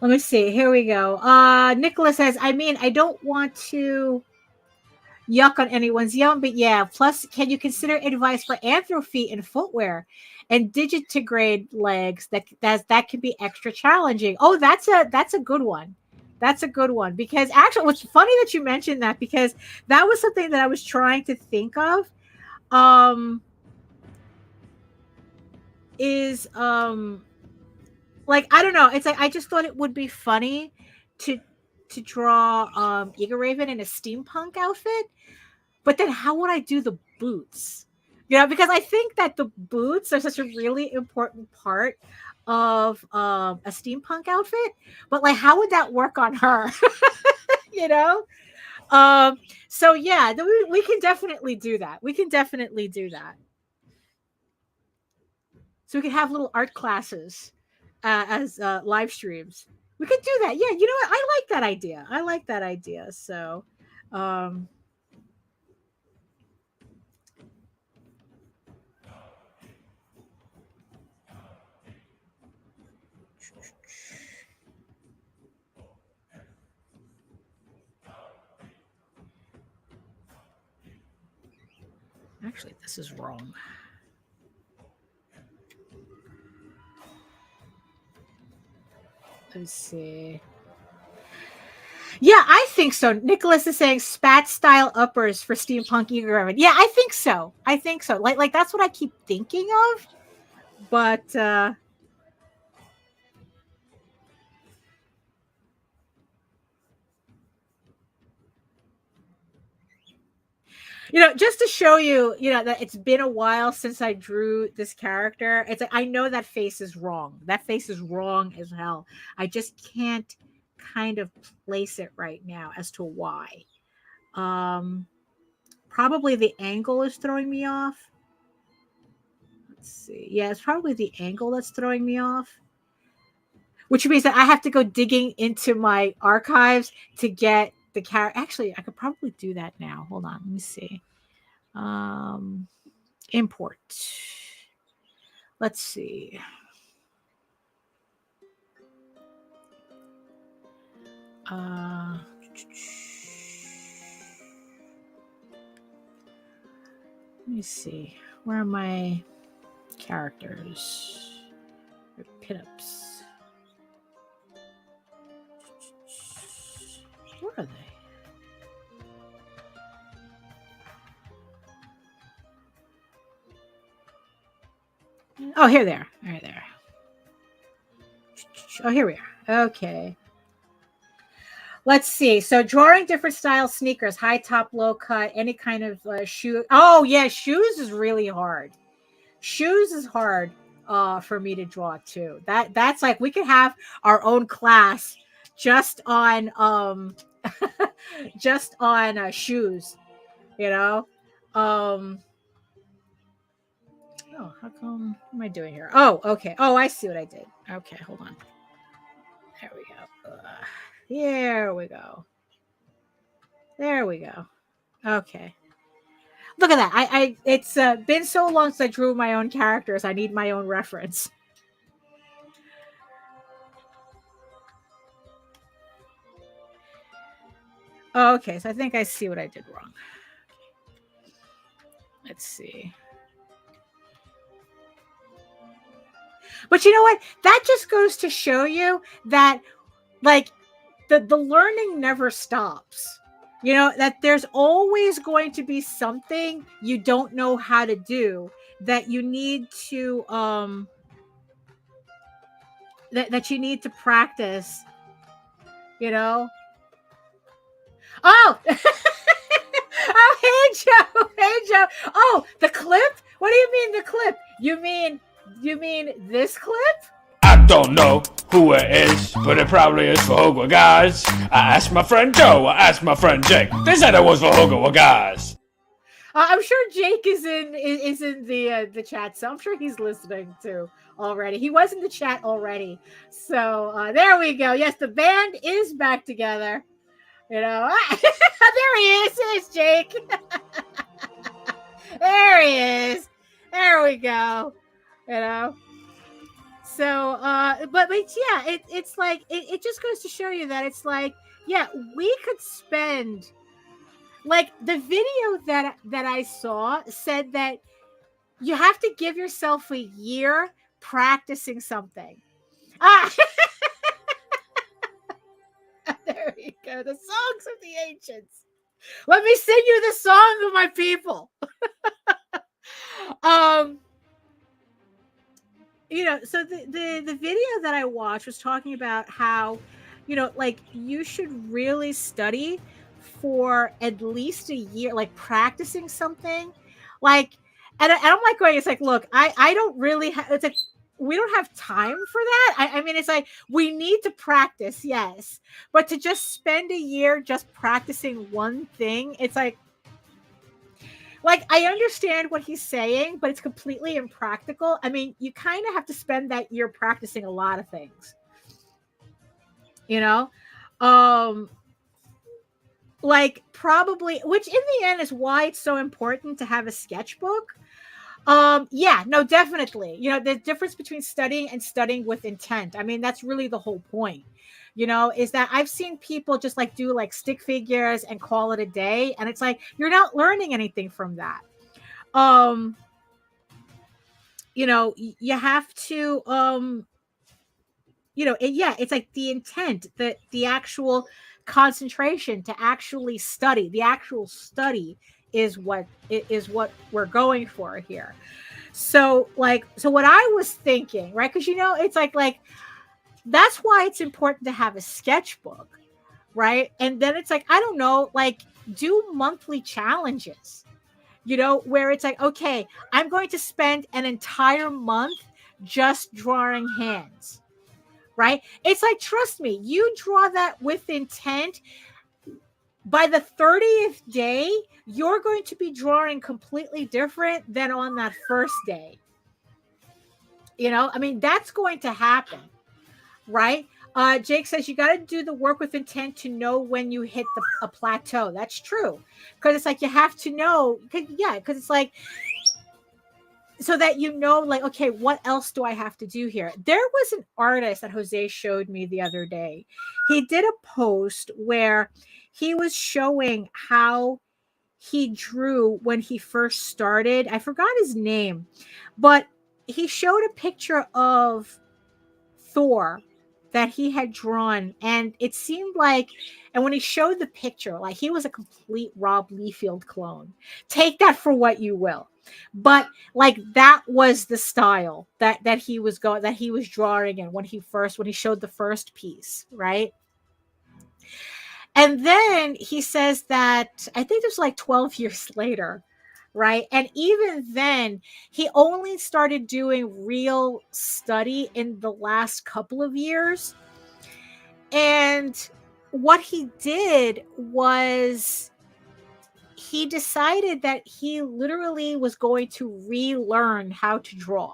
Speaker 1: Let me see. Here we go. Nicholas says, I mean, I don't want to yuck on anyone's yum, but yeah. Plus, can you consider advice for anthro feet and footwear and digitigrade legs? That can be extra challenging. Oh, that's a good one. That's a good one because actually, what's funny that you mentioned that because that was something that I was trying to think of. Is like I don't know. It's like I just thought it would be funny to draw Eager Raven in a steampunk outfit, but then how would I do the boots? You know, because I think that the boots are such a really important part of a steampunk outfit. But like, how would that work on her? You know. So yeah, we can definitely do that. We can definitely do that. So we can have little art classes as live streams. We could do that. Yeah, you know what? I like that idea. I like that idea. So, actually, this is wrong. Let's see. Yeah, I think so. Nicholas is saying spat style uppers for steampunk Eager Raven. Yeah, I think so. I think so. Like that's what I keep thinking of. But you know, just to show you, you know, that it's been a while since I drew this character. It's like I know that face is wrong. That face is wrong as hell. I just can't kind of place it right now as to why. Probably the angle is throwing me off. Let's see. Yeah, it's probably the angle that's throwing me off. which means that I have to go digging into my archives to get the character. Actually, I could probably do that now. Hold on, let me see. Import. Let's see. Let me see. Where are my characters? Or pinups. Where are they? Oh, here they are. Right there. Oh, here we are. Okay. Let's see. So drawing different style sneakers, high top, low cut, any kind of shoe. Oh, yeah. Shoes is really hard. Shoes is hard for me to draw too. That's like we could have our own class just on just on shoes, you know. Oh, how come? What am I doing here? Oh, okay. Oh, I see what I did. Okay, hold on. There we go. There we go. There we go. Okay. Look at that. It's been so long since I drew my own characters. I need my own reference. Okay, so I think I see what I did wrong. Let's see. But you know what? That just goes to show you that, like, the learning never stops. You know, that there's always going to be something you don't know how to do that you need to that you need to practice, you know. Oh, oh, hey Joe, hey Joe. Oh, the clip? What do you mean the clip? You mean this clip?
Speaker 4: I don't know who it is, but it probably is for Hogwarts guys. I asked my friend Joe, I asked my friend Jake. They said it was for Hogwarts guys.
Speaker 1: I'm sure Jake is in the chat, so I'm sure he's listening too already. He was in the chat already, so there we go. Yes, the band is back together. You know, there he is. There's Jake. There he is. There we go. You know. So, but yeah, it's like it just goes to show you that it's like, yeah, we could spend, like, the video that I saw said that you have to give yourself a year practicing something. There you go. The songs of the ancients. Let me sing you the song of my people. You know, so the video that I watched was talking about how, you know, like, you should really study for at least a year, like practicing something, like, and I'm like going, it's like, look, I don't really have, it's like, we don't have time for that. I mean, it's like, we need to practice, yes, but to just spend a year just practicing one thing, it's like I understand what he's saying, but it's completely impractical. I mean, you kind of have to spend that year practicing a lot of things, you know, like, probably, which in the end is why it's so important to have a sketchbook. Yeah, no, definitely. You know, the difference between studying and studying with intent. I mean, that's really the whole point, you know, is that I've seen people just like do like stick figures and call it a day. And it's like, you're not learning anything from that. You know, you have to, you know, yeah, it's like the intent, the actual concentration to actually study. The actual study is what we're going for here. So what I was thinking, right? Because, you know, it's like that's why it's important to have a sketchbook, right? And then it's like, I don't know, like, do monthly challenges, you know, where it's like, okay, I'm going to spend an entire month just drawing hands, right? It's like, trust me, you draw that with intent. By the 30th day, you're going to be drawing completely different than on that first day. You know, I mean, that's going to happen. right? Jake says you got to do the work with intent to know when you hit a plateau. That's true, because it's like you have to know. Because it's like, so that you know, like, okay, what else do I have to do here? There was an artist that Jose showed me the other day. He did a post where he was showing how he drew when he first started. I forgot his name, but he showed a picture of Thor that he had drawn, and it seemed like, and when he showed the picture, like he was a complete Rob Liefeld clone. Take that for what you will, but like that was the style that he was drawing in when he showed the first piece, right? And then he says that I think it was like 12 years later, right? And even then, he only started doing real study in the last couple of years. And what he did was he decided that he literally was going to relearn how to draw.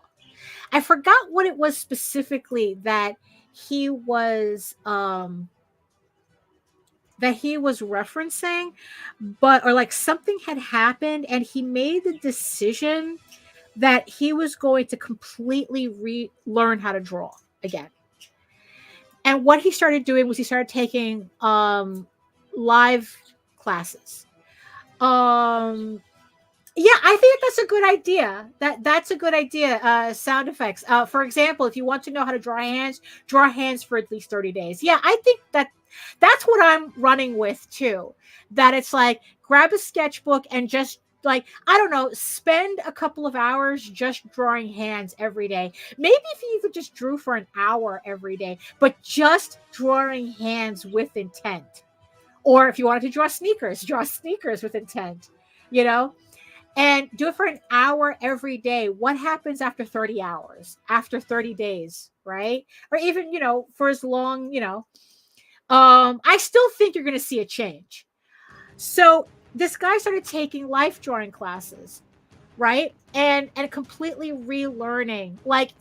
Speaker 1: I forgot what it was specifically that he was referencing, but or like something had happened and he made the decision that he was going to completely relearn how to draw again. And what he started doing was he started taking live classes. Yeah, I think that's a good idea. That's a good idea. Sound effects. For example, if you want to know how to draw hands for at least 30 days. Yeah, I think that's what I'm running with too. That it's like grab a sketchbook and just like, I don't know, spend a couple of hours just drawing hands every day. Maybe if you could just drew for an hour every day, but just drawing hands with intent. Or if you wanted to draw sneakers with intent, you know? And do it for an hour every day. What happens after 30 hours, after 30 days, right? Or even, for as long, I still think you're going to see a change. So this guy started taking life drawing classes, right? And completely relearning. Like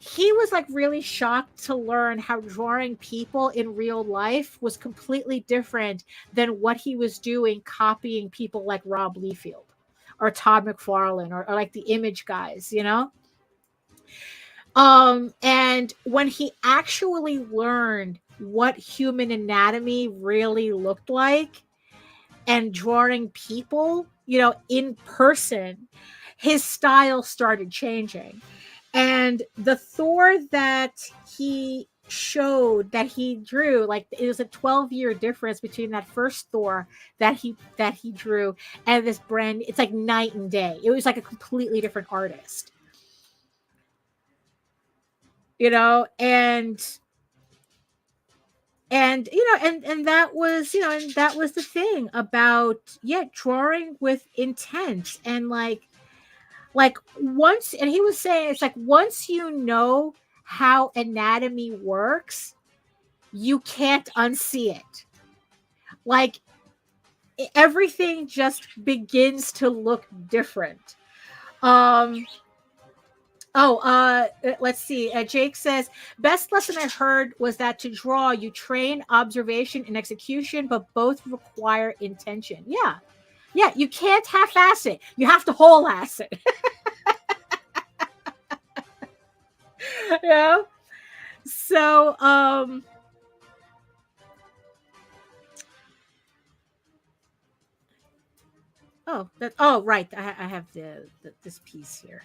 Speaker 1: he was like really shocked to learn how drawing people in real life was completely different than what he was doing copying people like Rob Liefeld or Todd McFarlane or like the Image guys, and when he actually learned what human anatomy really looked like and drawing people, in person, his style started changing. And the Thor that he showed, that he drew, like it was a 12-year difference between that first Thor that he drew and this brand. It's like night and day. It was like a completely different artist, and that was, and that was the thing about drawing with intent. And like once, and he was saying it's like once you know how anatomy works, you can't unsee it. Like everything just begins to look different. Let's see. Jake says, best lesson I heard was that to draw, you train observation and execution, but both require intention. Yeah. Yeah, you can't half-ass it. You have to whole-ass it. So, right. I have this piece here.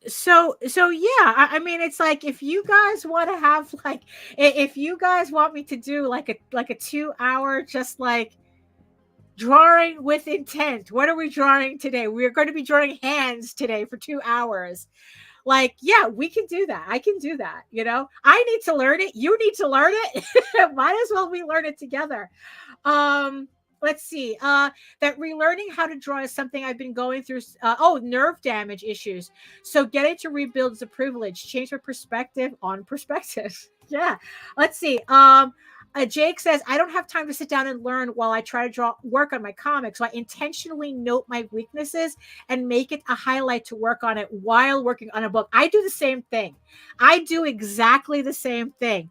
Speaker 1: So yeah, I mean, it's like if you guys want to have like, if you guys want me to do like a 2-hour just like drawing with intent, what are we drawing today? We're going to be drawing hands today for 2 hours. Like, yeah, we can do that. I can do that. I need to learn it. You need to learn it. Might as well we learn it together. Let's see. That relearning how to draw is something I've been going through. Nerve damage issues. So getting to rebuild is a privilege. Change my perspective on perspective. Yeah. Let's see. Jake says, I don't have time to sit down and learn while I try to work on my comic. So I intentionally note my weaknesses and make it a highlight to work on it while working on a book. I do the same thing. I do exactly the same thing.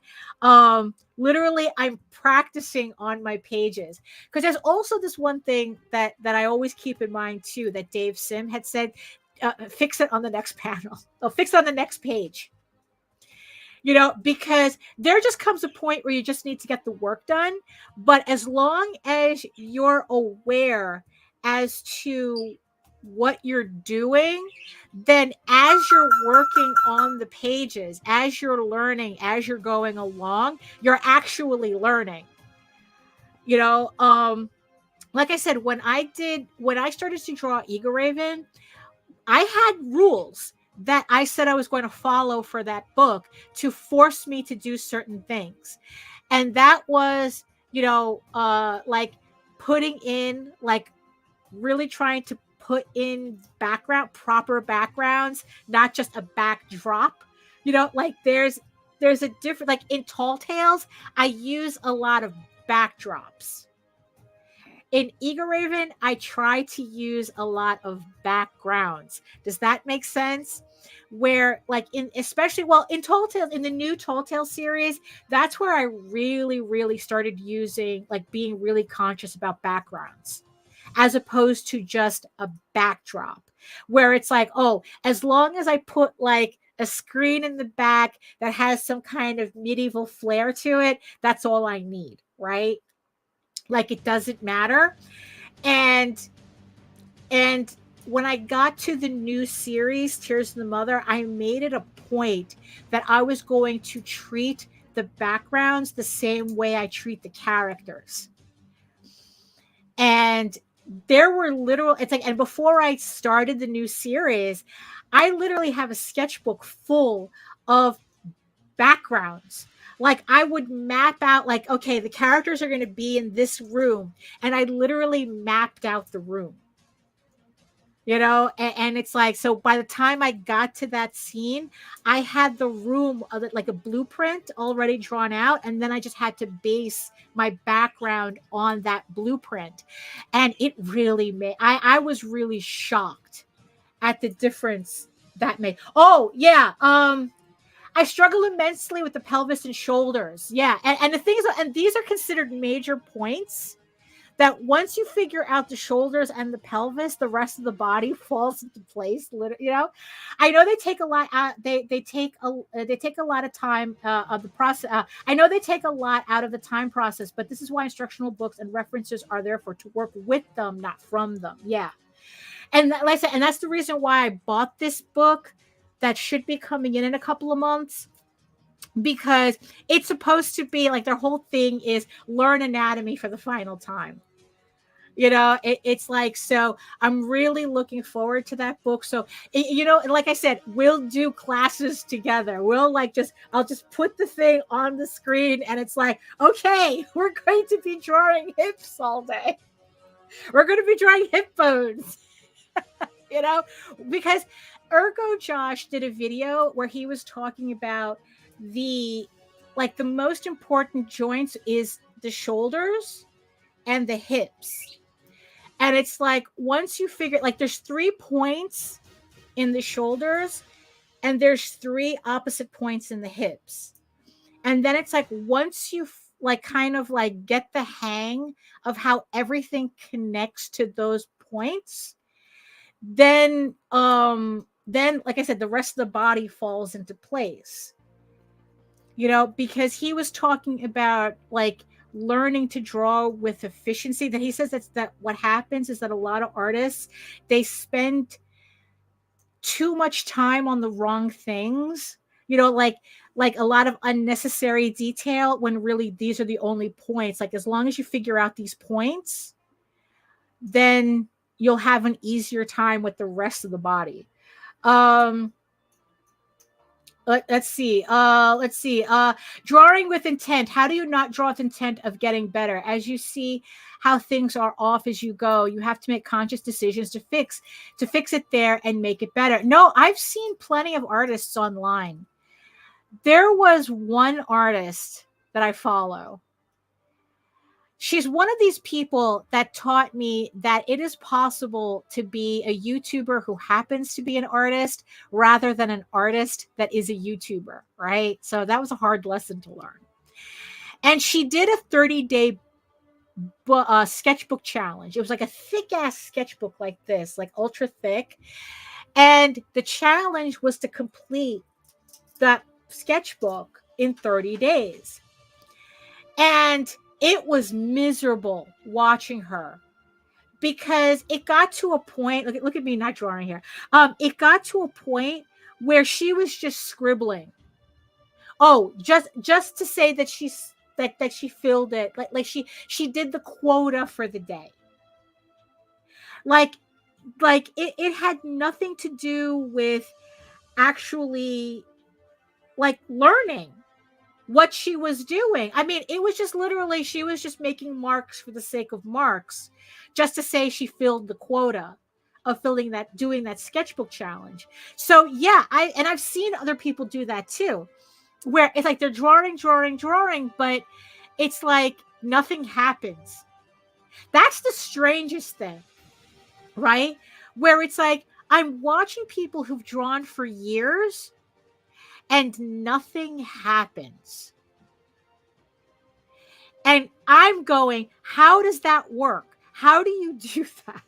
Speaker 1: Literally, I'm practicing on my pages, because there's also this one thing that I always keep in mind too, that Dave Sim had said, fix it on the next panel. Or fix it on the next page. Because there just comes a point where you just need to get the work done. But as long as you're aware as to what you're doing, then as you're working on the pages, as you're learning, as you're going along, you're actually learning. Like I said, when I started to draw Eagle Raven, I had rules that I said I was going to follow for that book to force me to do certain things. And that was, like putting in, like really trying to put in proper backgrounds, not just a backdrop. Like there's a different, like in Tall Tales, I use a lot of backdrops. In Eagle Raven, I try to use a lot of backgrounds. Does that make sense? Where, like, especially in Tall Tales, in the new Tall Tales series, that's where I really, really started using, like, being really conscious about backgrounds, as opposed to just a backdrop, where it's like, oh, as long as I put like a screen in the back that has some kind of medieval flair to it, that's all I need, right? Like, it doesn't matter. And when I got to the new series, Tears of the Mother, I made it a point that I was going to treat the backgrounds the same way I treat the characters. And there were and before I started the new series, I literally have a sketchbook full of backgrounds. Like, I would map out, like, okay, the characters are going to be in this room. And I literally mapped out the room. And it's like, so by the time I got to that scene, I had the room, like a blueprint already drawn out. And then I just had to base my background on that blueprint. And it really made, I was really shocked at the difference that made. Oh, yeah. I struggle immensely with the pelvis and shoulders. Yeah. And the thing is, and these are considered major points, that once you figure out the shoulders and the pelvis, the rest of the body falls into place. I know they take a lot out. They take a lot of time of the process. I know they take a lot out of the time process, but this is why instructional books and references are there to work with them, not from them. Yeah. And like I said, and that's the reason why I bought this book that should be coming in a couple of months, because it's supposed to be like, their whole thing is learn anatomy for the final time. It's like, so I'm really looking forward to that book. So, like I said, we'll do classes together. I'll just put the thing on the screen, and it's like, okay, we're going to be drawing hips all day. We're going to be drawing hip bones, because Ergo Josh did a video where he was talking about the most important joints is the shoulders and the hips. And it's like, once you figure, like, there's 3 points in the shoulders and there's 3 opposite points in the hips. And then it's like, once you kind of get the hang of how everything connects to those points, then like I said, the rest of the body falls into place. Because he was talking about learning to draw with efficiency, that he says that what happens is that a lot of artists, they spend too much time on the wrong things, like a lot of unnecessary detail, when really these are the only points. Like, as long as you figure out these points, then you'll have an easier time with the rest of the body. Let's see. Drawing with intent. How do you not draw with intent of getting better? As you see how things are off as you go, you have to make conscious decisions to fix it there and make it better. No, I've seen plenty of artists online. There was one artist that I follow she's one of these people that taught me that it is possible to be a YouTuber who happens to be an artist rather than an artist that is a YouTuber, right? So that was a hard lesson to learn. And she did a 30-day sketchbook challenge. It was like a thick ass sketchbook like this, like ultra thick. And the challenge was to complete that sketchbook in 30 days. And it was miserable watching her because it got to a point. Look at me not drawing here. It got to a point where she was just scribbling. Oh, just to say that that she filled it, like she did the quota for the day. Like it had nothing to do with actually like learning what she was doing. I mean, it was just literally, she was just making marks for the sake of marks, just to say she filled the quota of doing that sketchbook challenge. So yeah, I've seen other people do that too, where it's like they're drawing, but it's like nothing happens. That's the strangest thing, right? Where it's like, I'm watching people who've drawn for years and nothing happens. And I'm going, how does that work? How do you do that?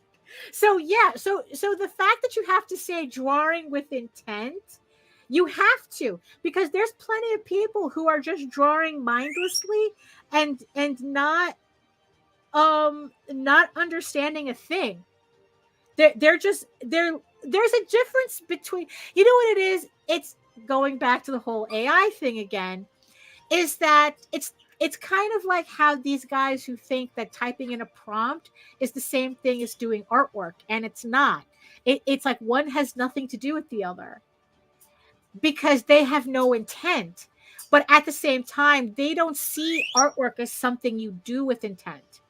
Speaker 1: So yeah, so the fact that you have to say drawing with intent, you have to, because there's plenty of people who are just drawing mindlessly and not understanding a thing. There's a difference between, you know what it is? It's going back to the whole AI thing again, is that it's kind of like how these guys who think that typing in a prompt is the same thing as doing artwork, and it's not. It's like one has nothing to do with the other because they have no intent, but at the same time, they don't see artwork as something you do with intent.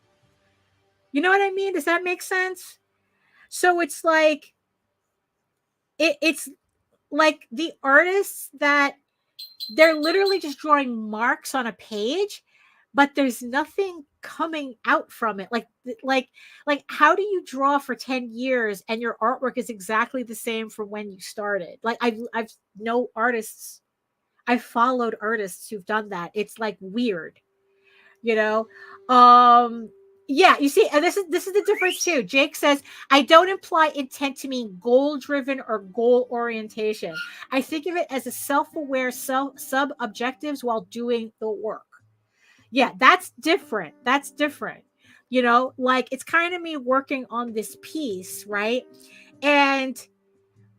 Speaker 1: You know what I mean? Does that make sense? So it's like, it's like the artists that they're literally just drawing marks on a page, but there's nothing coming out from it. Like how do you draw for 10 years and your artwork is exactly the same from when you started? Like I've no artists. I've followed artists who've done that. It's like weird, you know? Yeah, you see, and this is the difference too. Jake says, I don't imply intent to mean goal-driven or goal orientation. I think of it as a self-aware sub-objectives while doing the work. Yeah, that's different. That's different. You know, like it's kind of me working on this piece, right? And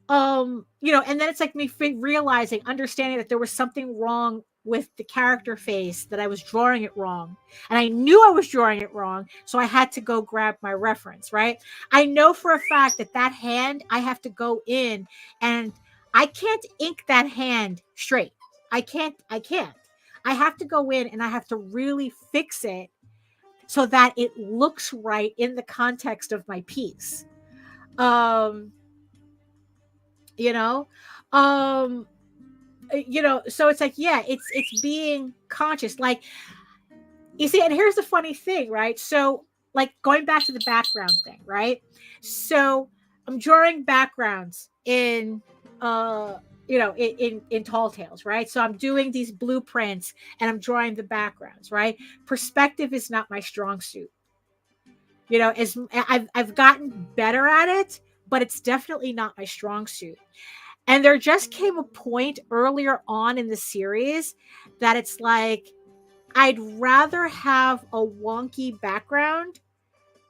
Speaker 1: you know, and then it's like me realizing, understanding that there was something wrong with the character face, that I was drawing it wrong. And I knew I was drawing it wrong. So I had to go grab my reference, right? I know for a fact that hand, I have to go in and I can't ink that hand straight. I can't. I have to go in and I have to really fix it so that it looks right in the context of my piece. You know, so it's like, yeah, it's being conscious. Like, you see, and here's the funny thing, right? So like going back to the background thing, right? So I'm drawing backgrounds in in Tall Tales, right? So I'm doing these blueprints and I'm drawing the backgrounds, right? Perspective is not my strong suit. You know, as I've gotten better at it, but it's definitely not my strong suit. And there just came a point earlier on in the series that it's like, I'd rather have a wonky background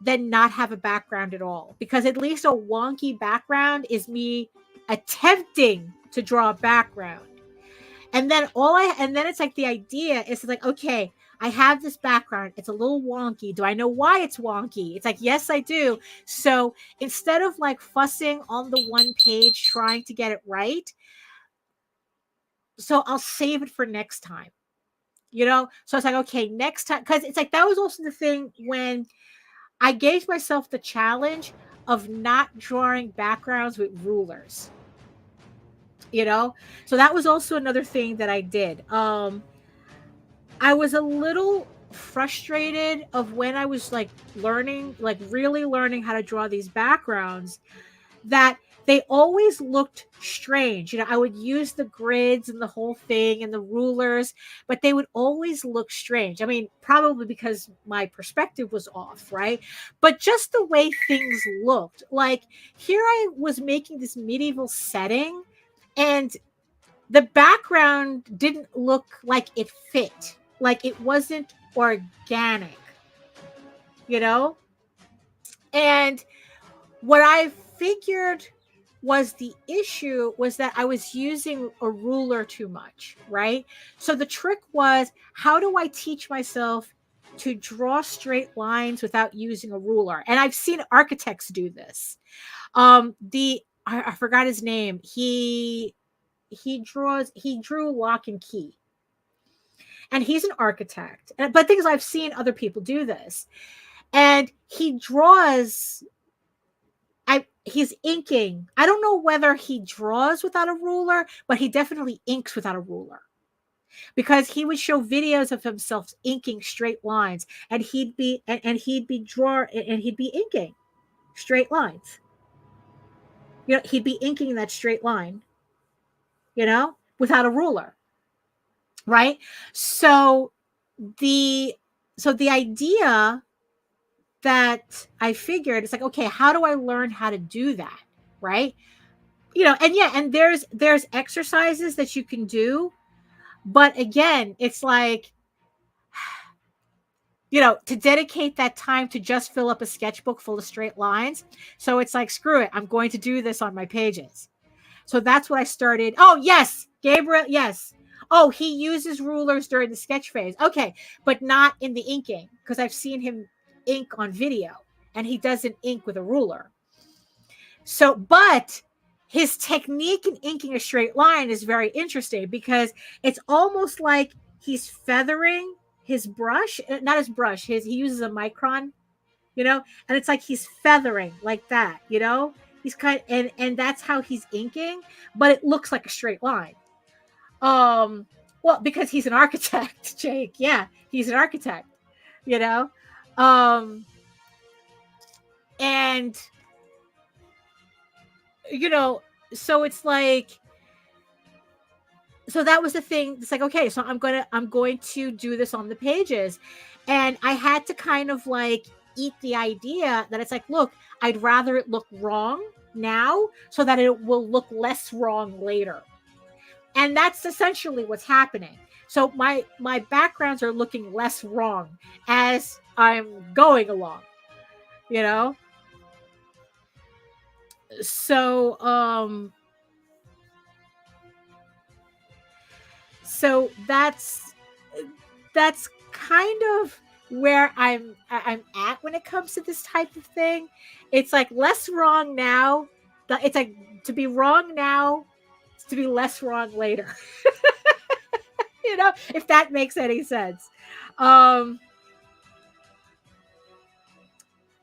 Speaker 1: than not have a background at all. Because at least a wonky background is me attempting to draw a background. And then it's like the idea is like, okay, I have this background. It's a little wonky. Do I know why it's wonky? It's like, yes, I do. So instead of like fussing on the one page trying to get it right, so I'll save it for next time. You know? So it's like, okay, next time. Because it's like, that was also the thing when I gave myself the challenge of not drawing backgrounds with rulers. You know? So that was also another thing that I did. I was a little frustrated of when I was like learning, like really learning how to draw these backgrounds, that they always looked strange. You know, I would use the grids and the whole thing and the rulers, but they would always look strange. I mean, probably because my perspective was off, right? But just the way things looked. Like here I was making this medieval setting, and the background didn't look like it fit. Like it wasn't organic, you know? And what I figured was the issue was that I was using a ruler too much, right? So the trick was, how do I teach myself to draw straight lines without using a ruler? And I've seen architects do this. I forgot his name. He drew Lock and Key. And he's an architect. But things I've seen other people do this. And he draws, he's inking. I don't know whether he draws without a ruler, but he definitely inks without a ruler. Because he would show videos of himself inking straight lines, and he'd be inking straight lines. You know, he'd be inking that straight line, you know, without a ruler. Right? So the idea that I figured, it's like, okay, how do I learn how to do that? Right? You know, and yeah, and there's exercises that you can do, but again, it's like, you know, to dedicate that time to just fill up a sketchbook full of straight lines. So it's like, screw it, I'm going to do this on my pages. So that's what I started. Oh, yes, Gabriel, yes. Oh, he uses rulers during the sketch phase. Okay, but not in the inking, because I've seen him ink on video, and he doesn't ink with a ruler. So, but his technique in inking a straight line is very interesting, because it's almost like he's feathering his brush, not his brush, he uses a micron, you know, and it's like he's feathering like that, you know, he's and that's how he's inking, but it looks like a straight line. Well, because he's an architect, Jake. Yeah, he's an architect, you know? And, you know, so it's like, so that was the thing. It's like, okay, so I'm going to do this on the pages. And I had to kind of like eat the idea that it's like, look, I'd rather it look wrong now so that it will look less wrong later. And that's essentially what's happening. So my backgrounds are looking less wrong as I'm going along, you know? So, so that's kind of where I'm at when it comes to this type of thing. It's like less wrong now. It's like to be wrong now, to be less wrong later. You know, if that makes any sense. You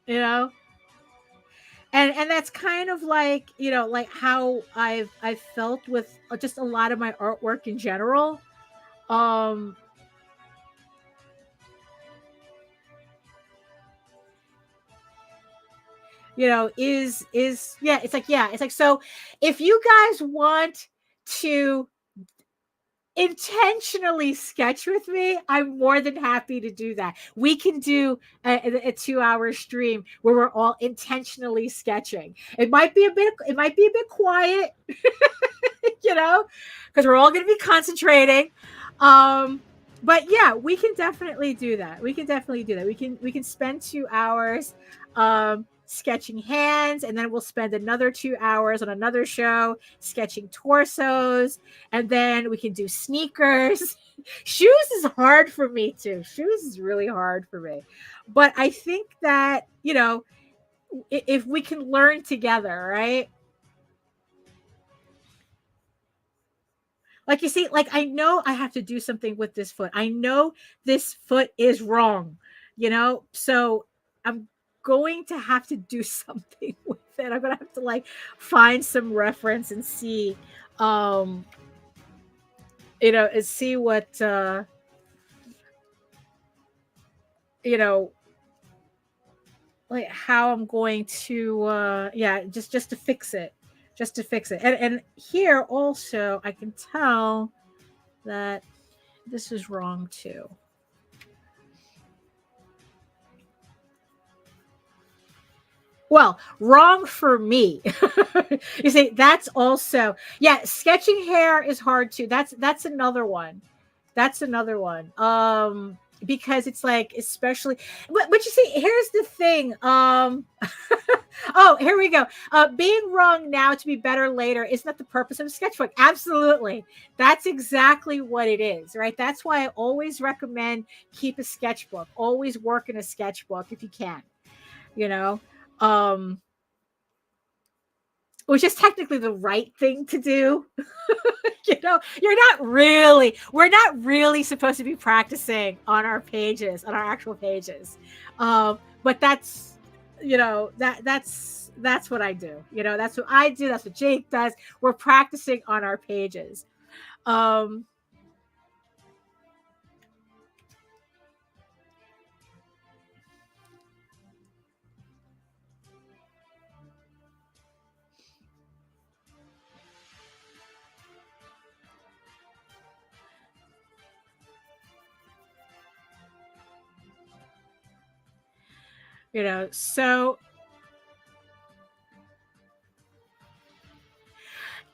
Speaker 1: know, and that's kind of like, you know, like how I've felt with just a lot of my artwork in general. You know, is yeah, it's like, yeah, it's like, so if you guys want to intentionally sketch with me, I'm more than happy to do that. We can do a 2-hour stream where we're all intentionally sketching. It might be a bit quiet, you know, because we're all going to be concentrating. But yeah, we can definitely do that. We can spend 2 hours sketching hands, and then we'll spend another 2 hours on another show sketching torsos, and then we can do sneakers. Shoes is hard for me too. Shoes is really hard for me. But I think that, you know, if we can learn together, right? Like, you see, like, I know I have to do something with this foot. I know this foot is wrong, you know? So I'm going to have to do something with it. I'm going to have to like find some reference and see, you know, and see what, you know, like how I'm going to just to fix it. Just to fix it. And here also I can tell that this is wrong too. Well, wrong for me. You see, that's also, yeah, sketching hair is hard too. That's another one. That's another one. Because it's like, especially, but you see, here's the thing. Oh, here we go. Being wrong now to be better later is not the purpose of a sketchbook. Absolutely. That's exactly what it is, right? That's why I always recommend keep a sketchbook. Always work in a sketchbook if you can, you know. Which is technically the right thing to do. You know, we're not really supposed to be practicing on our pages, on our actual pages. But that's, you know, that's what I do. You know, that's what I do. That's what Jake does. We're practicing on our pages. You know, so,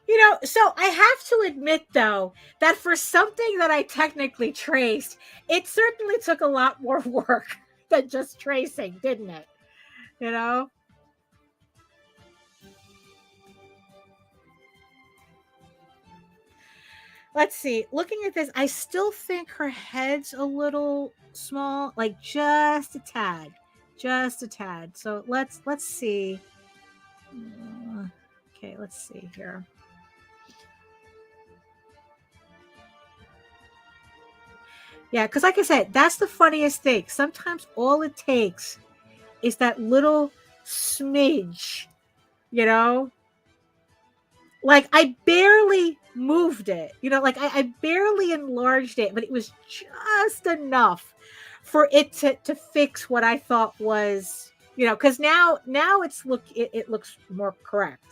Speaker 1: you know, so I have to admit though that for something that I technically traced, it certainly took a lot more work than just tracing, didn't it? You know? Let's see. Looking at this, I still think her head's a little small, like just a tad. Just a tad. So let's see. Okay, let's see here. Yeah, because like I said, that's the funniest thing. Sometimes all it takes is that little smidge, you know? Like I barely moved it, you know, like I barely enlarged it, but it was just enough for it to fix what I thought was, you know, because now it looks more correct.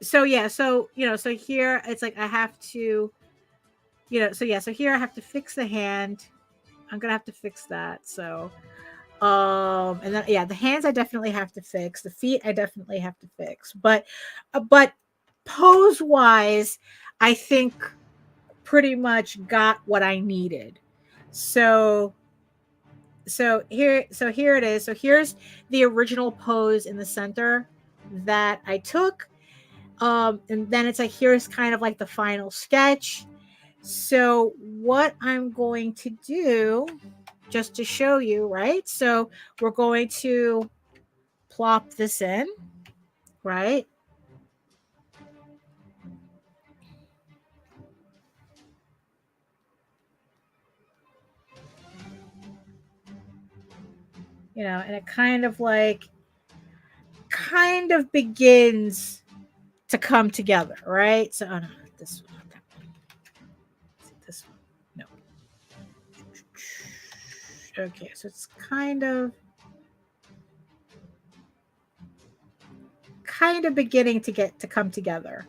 Speaker 1: So yeah, so you know, so here it's like I have to, you know, so yeah, so here I have to fix the hand. I'm gonna have to fix that. So and then yeah, the hands I definitely have to fix. The feet I definitely have to fix. But pose wise, I think pretty much got what I needed. So here it is. So here's the original pose in the center that I took. And then it's like here's kind of like the final sketch. So what I'm going to do, just to show you, right? So we're going to plop this in, right? You know, and it kind of begins to come together, right? So, oh no, this one, not that one. Is it this one? No. Okay, so it's kind of beginning to come together.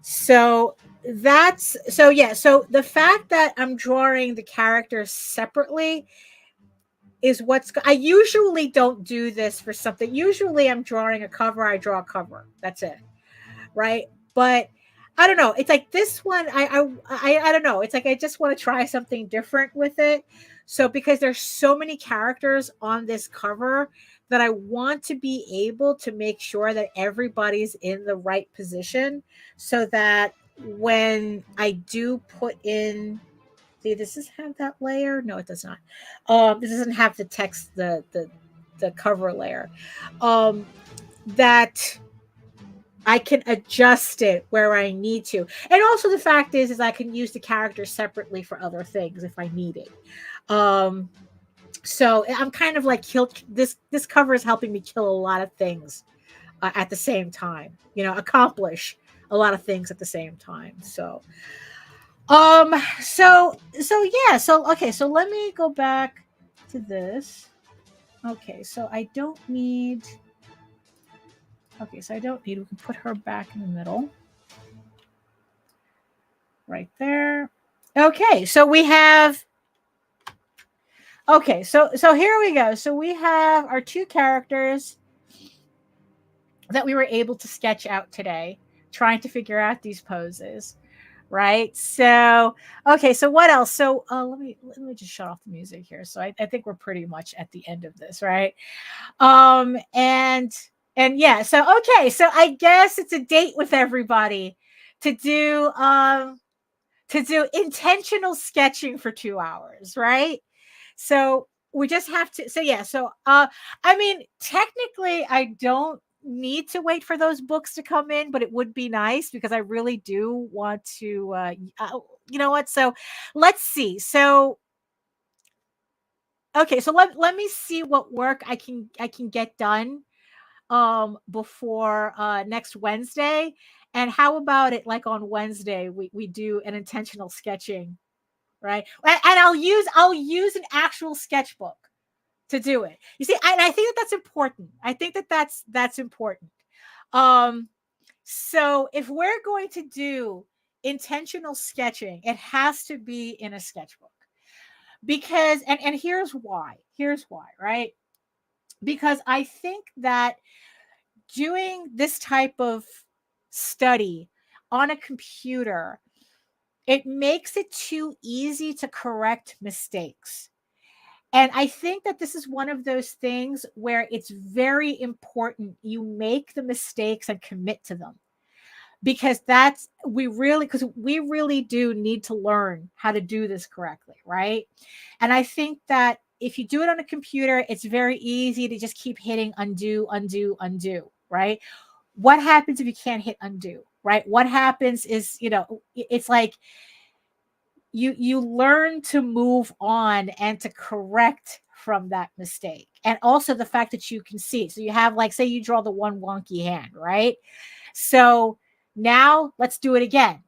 Speaker 1: So yeah, so the fact that I'm drawing the characters separately is I usually don't do this for something. Usually I'm drawing a cover, I draw a cover. That's it. Right? But I don't know. It's like this one I don't know. It's like I just want to try something different with it. So because there's so many characters on this cover that I want to be able to make sure that everybody's in the right position so that when I do put in does this have that layer? No, it does not. This doesn't have the text, the cover layer. That I can adjust it where I need to. And also the fact is I can use the character separately for other things if I need it. So I'm kind of like this cover is helping me kill a lot of things at the same time, you know, accomplish a lot of things at the same time. So So yeah, so okay, so let me go back to this. Okay, so I don't need. Okay, so I don't need. We can put her back in the middle, right there. Okay, so we have. Okay, so here we go. So we have our two characters that we were able to sketch out today, trying to figure out these poses, right? So okay, so what else? So let me just shut off the music here. So I think we're pretty much at the end of this, right? And yeah, so okay, so I guess it's a date with everybody to do intentional sketching for 2 hours, right? So we just have to. So yeah. So I mean, technically, I don't need to wait for those books to come in, but it would be nice because I really do want to. You know what? So let's see. So okay. So let me see what work I can get done before next Wednesday. And how about it like on Wednesday we do an intentional sketching, right? And I'll use an actual sketchbook to do it. You see, I think that that's important. I think that that's important. Um, so if we're going to do intentional sketching, it has to be in a sketchbook because and here's why. Here's why, right? Because I think that doing this type of study on a computer, it makes it too easy to correct mistakes. And I think that this is one of those things where it's very important you make the mistakes and commit to them because we really do need to learn how to do this correctly, right? And I think that if you do it on a computer, it's very easy to just keep hitting undo, undo, undo, right? What happens if you can't hit undo, right? What happens is, it's like you learn to move on and to correct from that mistake. And also the fact that you can see. So you have like, say you draw the one wonky hand, right? So now let's do it again.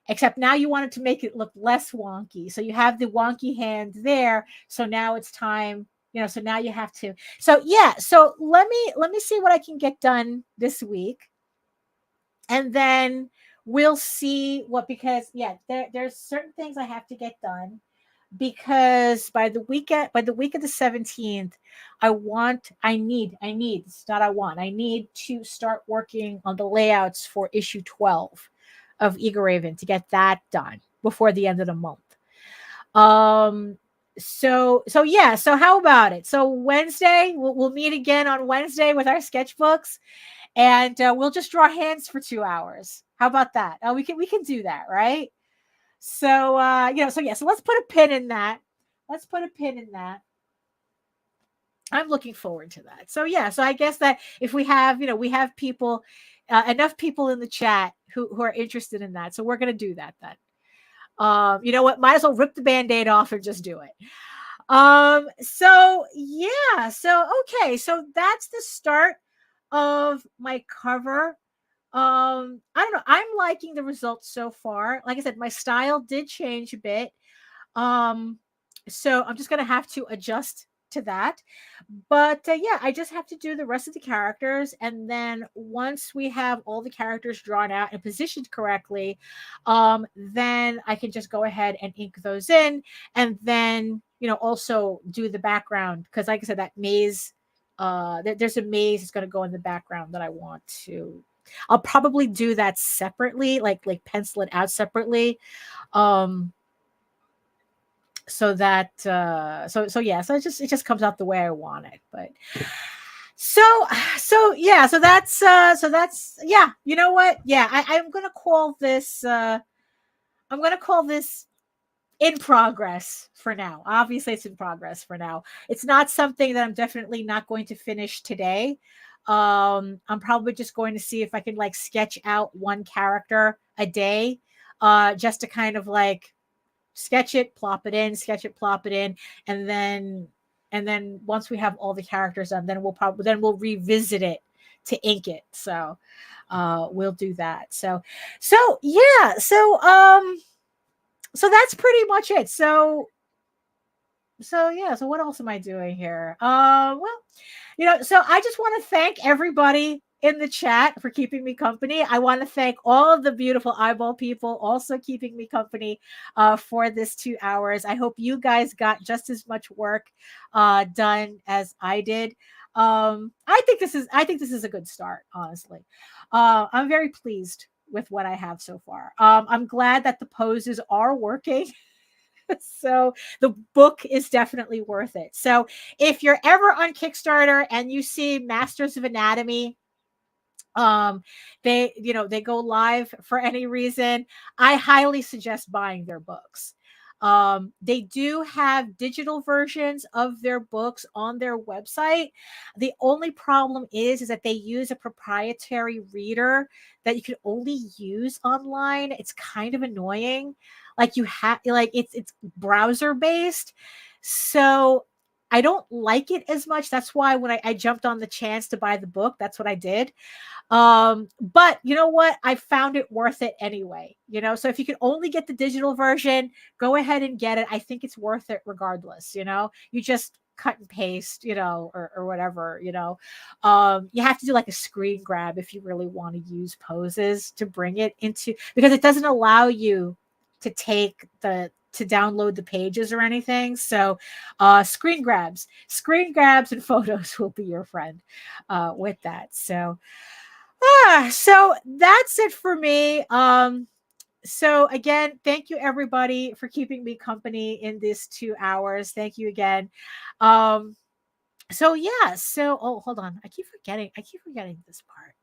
Speaker 1: Except now you wanted to make it look less wonky. So you have the wonky hand there. So now it's time, so now you have to. So yeah, so let me see what I can get done this week. And then we'll see because there's certain things I have to get done because by the week of the 17th, I need to start working on the layouts for issue 12 of Eagle Raven to get that done before the end of the month. So yeah, so how about it? So Wednesday, we'll meet again on Wednesday with our sketchbooks. And we'll just draw hands for 2 hours. How about that? We can do that, right? So so let's put a pin in that. I'm looking forward to that. So yeah, so I guess that if we have people, enough people in the chat who are interested in that, so we're gonna do that then. You know what? Might as well rip the Band-Aid off and just do it. So yeah, so okay, so that's the start of my cover. I don't know. I'm liking the results so far. Like I said, my style did change a bit. So I'm just gonna have to adjust to that. But yeah, I just have to do the rest of the characters, and then once we have all the characters drawn out and positioned correctly, then I can just go ahead and ink those in, and then also do the background because, like I said, that maze. There's a maze that's going to go in the background that I want to. I'll probably do that separately, like pencil it out separately, so that so yeah, so it just comes out the way I want it. But so yeah, so that's yeah. You know what? Yeah, I'm gonna call this. I'm gonna call this in progress for now. Obviously, it's in progress for now. It's not something that I'm definitely not going to finish today. I'm probably just going to see if I can like sketch out one character a day, just to kind of like sketch it, plop it in, sketch it, plop it in, and then once we have all the characters done, then we'll revisit it to ink it. So we'll do that. So yeah. So so that's pretty much it. So yeah, so what else am I doing here? Well, so I just want to thank everybody in the chat for keeping me company. I want to thank all of the beautiful eyeball people also keeping me company for this 2 hours. I hope you guys got just as much work done as I did. I think this is a good start, honestly. I'm very pleased with what I have so far. I'm glad that the poses are working. So the book is definitely worth it. So if you're ever on Kickstarter and you see Masters of Anatomy, they go live for any reason, I highly suggest buying their books. They do have digital versions of their books on their website. The only problem is that they use a proprietary reader that you can only use online. It's kind of annoying. Like it's browser based. So I don't like it as much. That's why when I jumped on the chance to buy the book, that's what I did. But you know what? I found it worth it anyway. So if you can only get the digital version, go ahead and get it. I think it's worth it regardless. You just cut and paste, or whatever, you have to do like a screen grab if you really want to use poses to bring it into, because it doesn't allow you to to download the pages or anything. So screen grabs and photos will be your friend with that. So so that's it for me. So again, thank you everybody for keeping me company in these 2 hours. Thank you again. So yeah, hold on. I keep forgetting this part.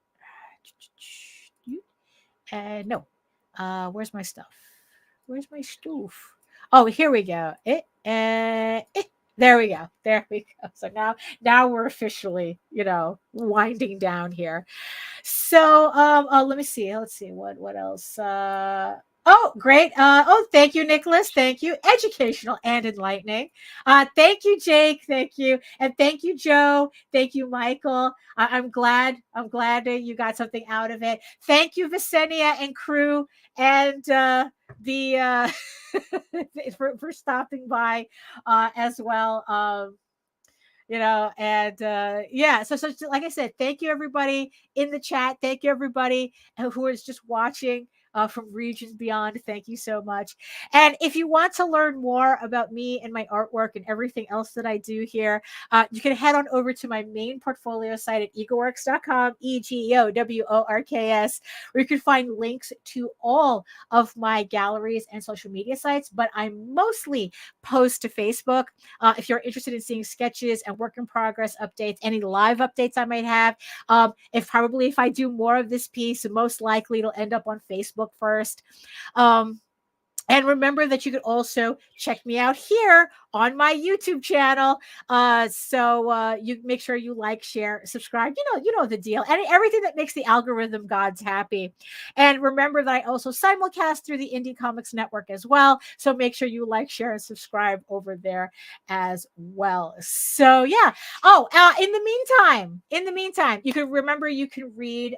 Speaker 1: No. Where's my stuff? Where's my stoof? Oh, here we go. There we go. There we go. So now we're officially, winding down here. So let me see. Let's see what else. Oh, great. Thank you, Nicholas. Thank you. Educational and enlightening. Thank you, Jake. Thank you. And thank you, Joe. Thank you, Michael. I'm glad that you got something out of it. Thank you, Visenia and crew, and the for stopping by as well. Yeah, so like I said, thank you everybody in the chat. Thank you everybody who is just watching from regions beyond. Thank you so much. And if you want to learn more about me and my artwork and everything else that I do here, you can head on over to my main portfolio site at egoworks.com, EGOWORKS, where you can find links to all of my galleries and social media sites, but I mostly post to Facebook. If you're interested in seeing sketches and work in progress updates, any live updates I might have, if I do more of this piece, most likely it'll end up on Facebook first. And remember that you could also check me out here on my YouTube channel. So you make sure you like, share, subscribe. You know the deal. And everything that makes the algorithm gods happy. And remember that I also simulcast through the Indie Comics Network as well. So make sure you like, share, and subscribe over there as well. So yeah. In the meantime, you can read.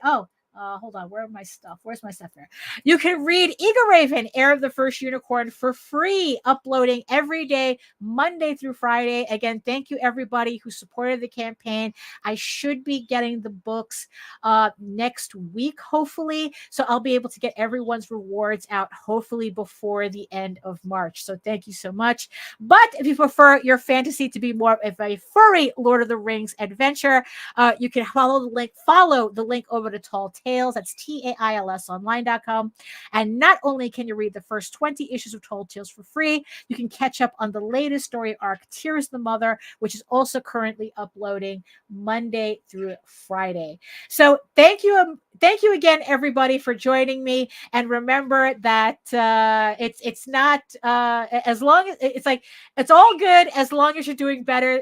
Speaker 1: Hold on. Where's my stuff there? You can read Ego Raven, Heir of the First Unicorn, for free, uploading every day, Monday through Friday. Again, thank you everybody who supported the campaign. I should be getting the books next week, hopefully. So I'll be able to get everyone's rewards out, hopefully before the end of March. So thank you so much. But if you prefer your fantasy to be more of a furry Lord of the Rings adventure, you can follow the link over to Tall Tales. That's TAILS online.com. And not only can you read the first 20 issues of Tall Tales for free, you can catch up on the latest story arc, Tears the Mother, which is also currently uploading Monday through Friday. So thank you again, everybody, for joining me. And remember that it's not as long as it's all good as long as you're doing better,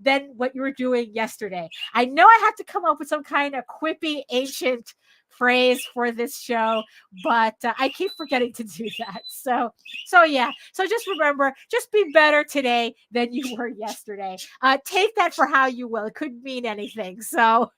Speaker 1: than what you were doing yesterday. I know I have to come up with some kind of quippy ancient phrase for this show, but I keep forgetting to do that. So yeah. So just remember, just be better today than you were yesterday. Take that for how you will. It could mean anything. So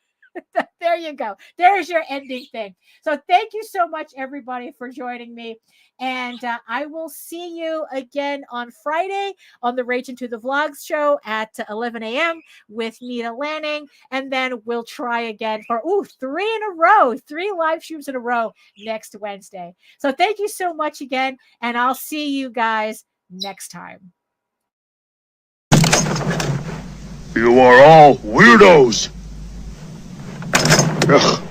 Speaker 1: There you go. There's your ending thing. So thank you so much, everybody, for joining me. And I will see you again on Friday on the Rage Into the Vlogs show at 11 a.m. with Nina Lanning. And then we'll try again for, 3 in a row, 3 live streams in a row next Wednesday. So thank you so much again. And I'll see you guys next time.
Speaker 5: You are all weirdos. Ugh.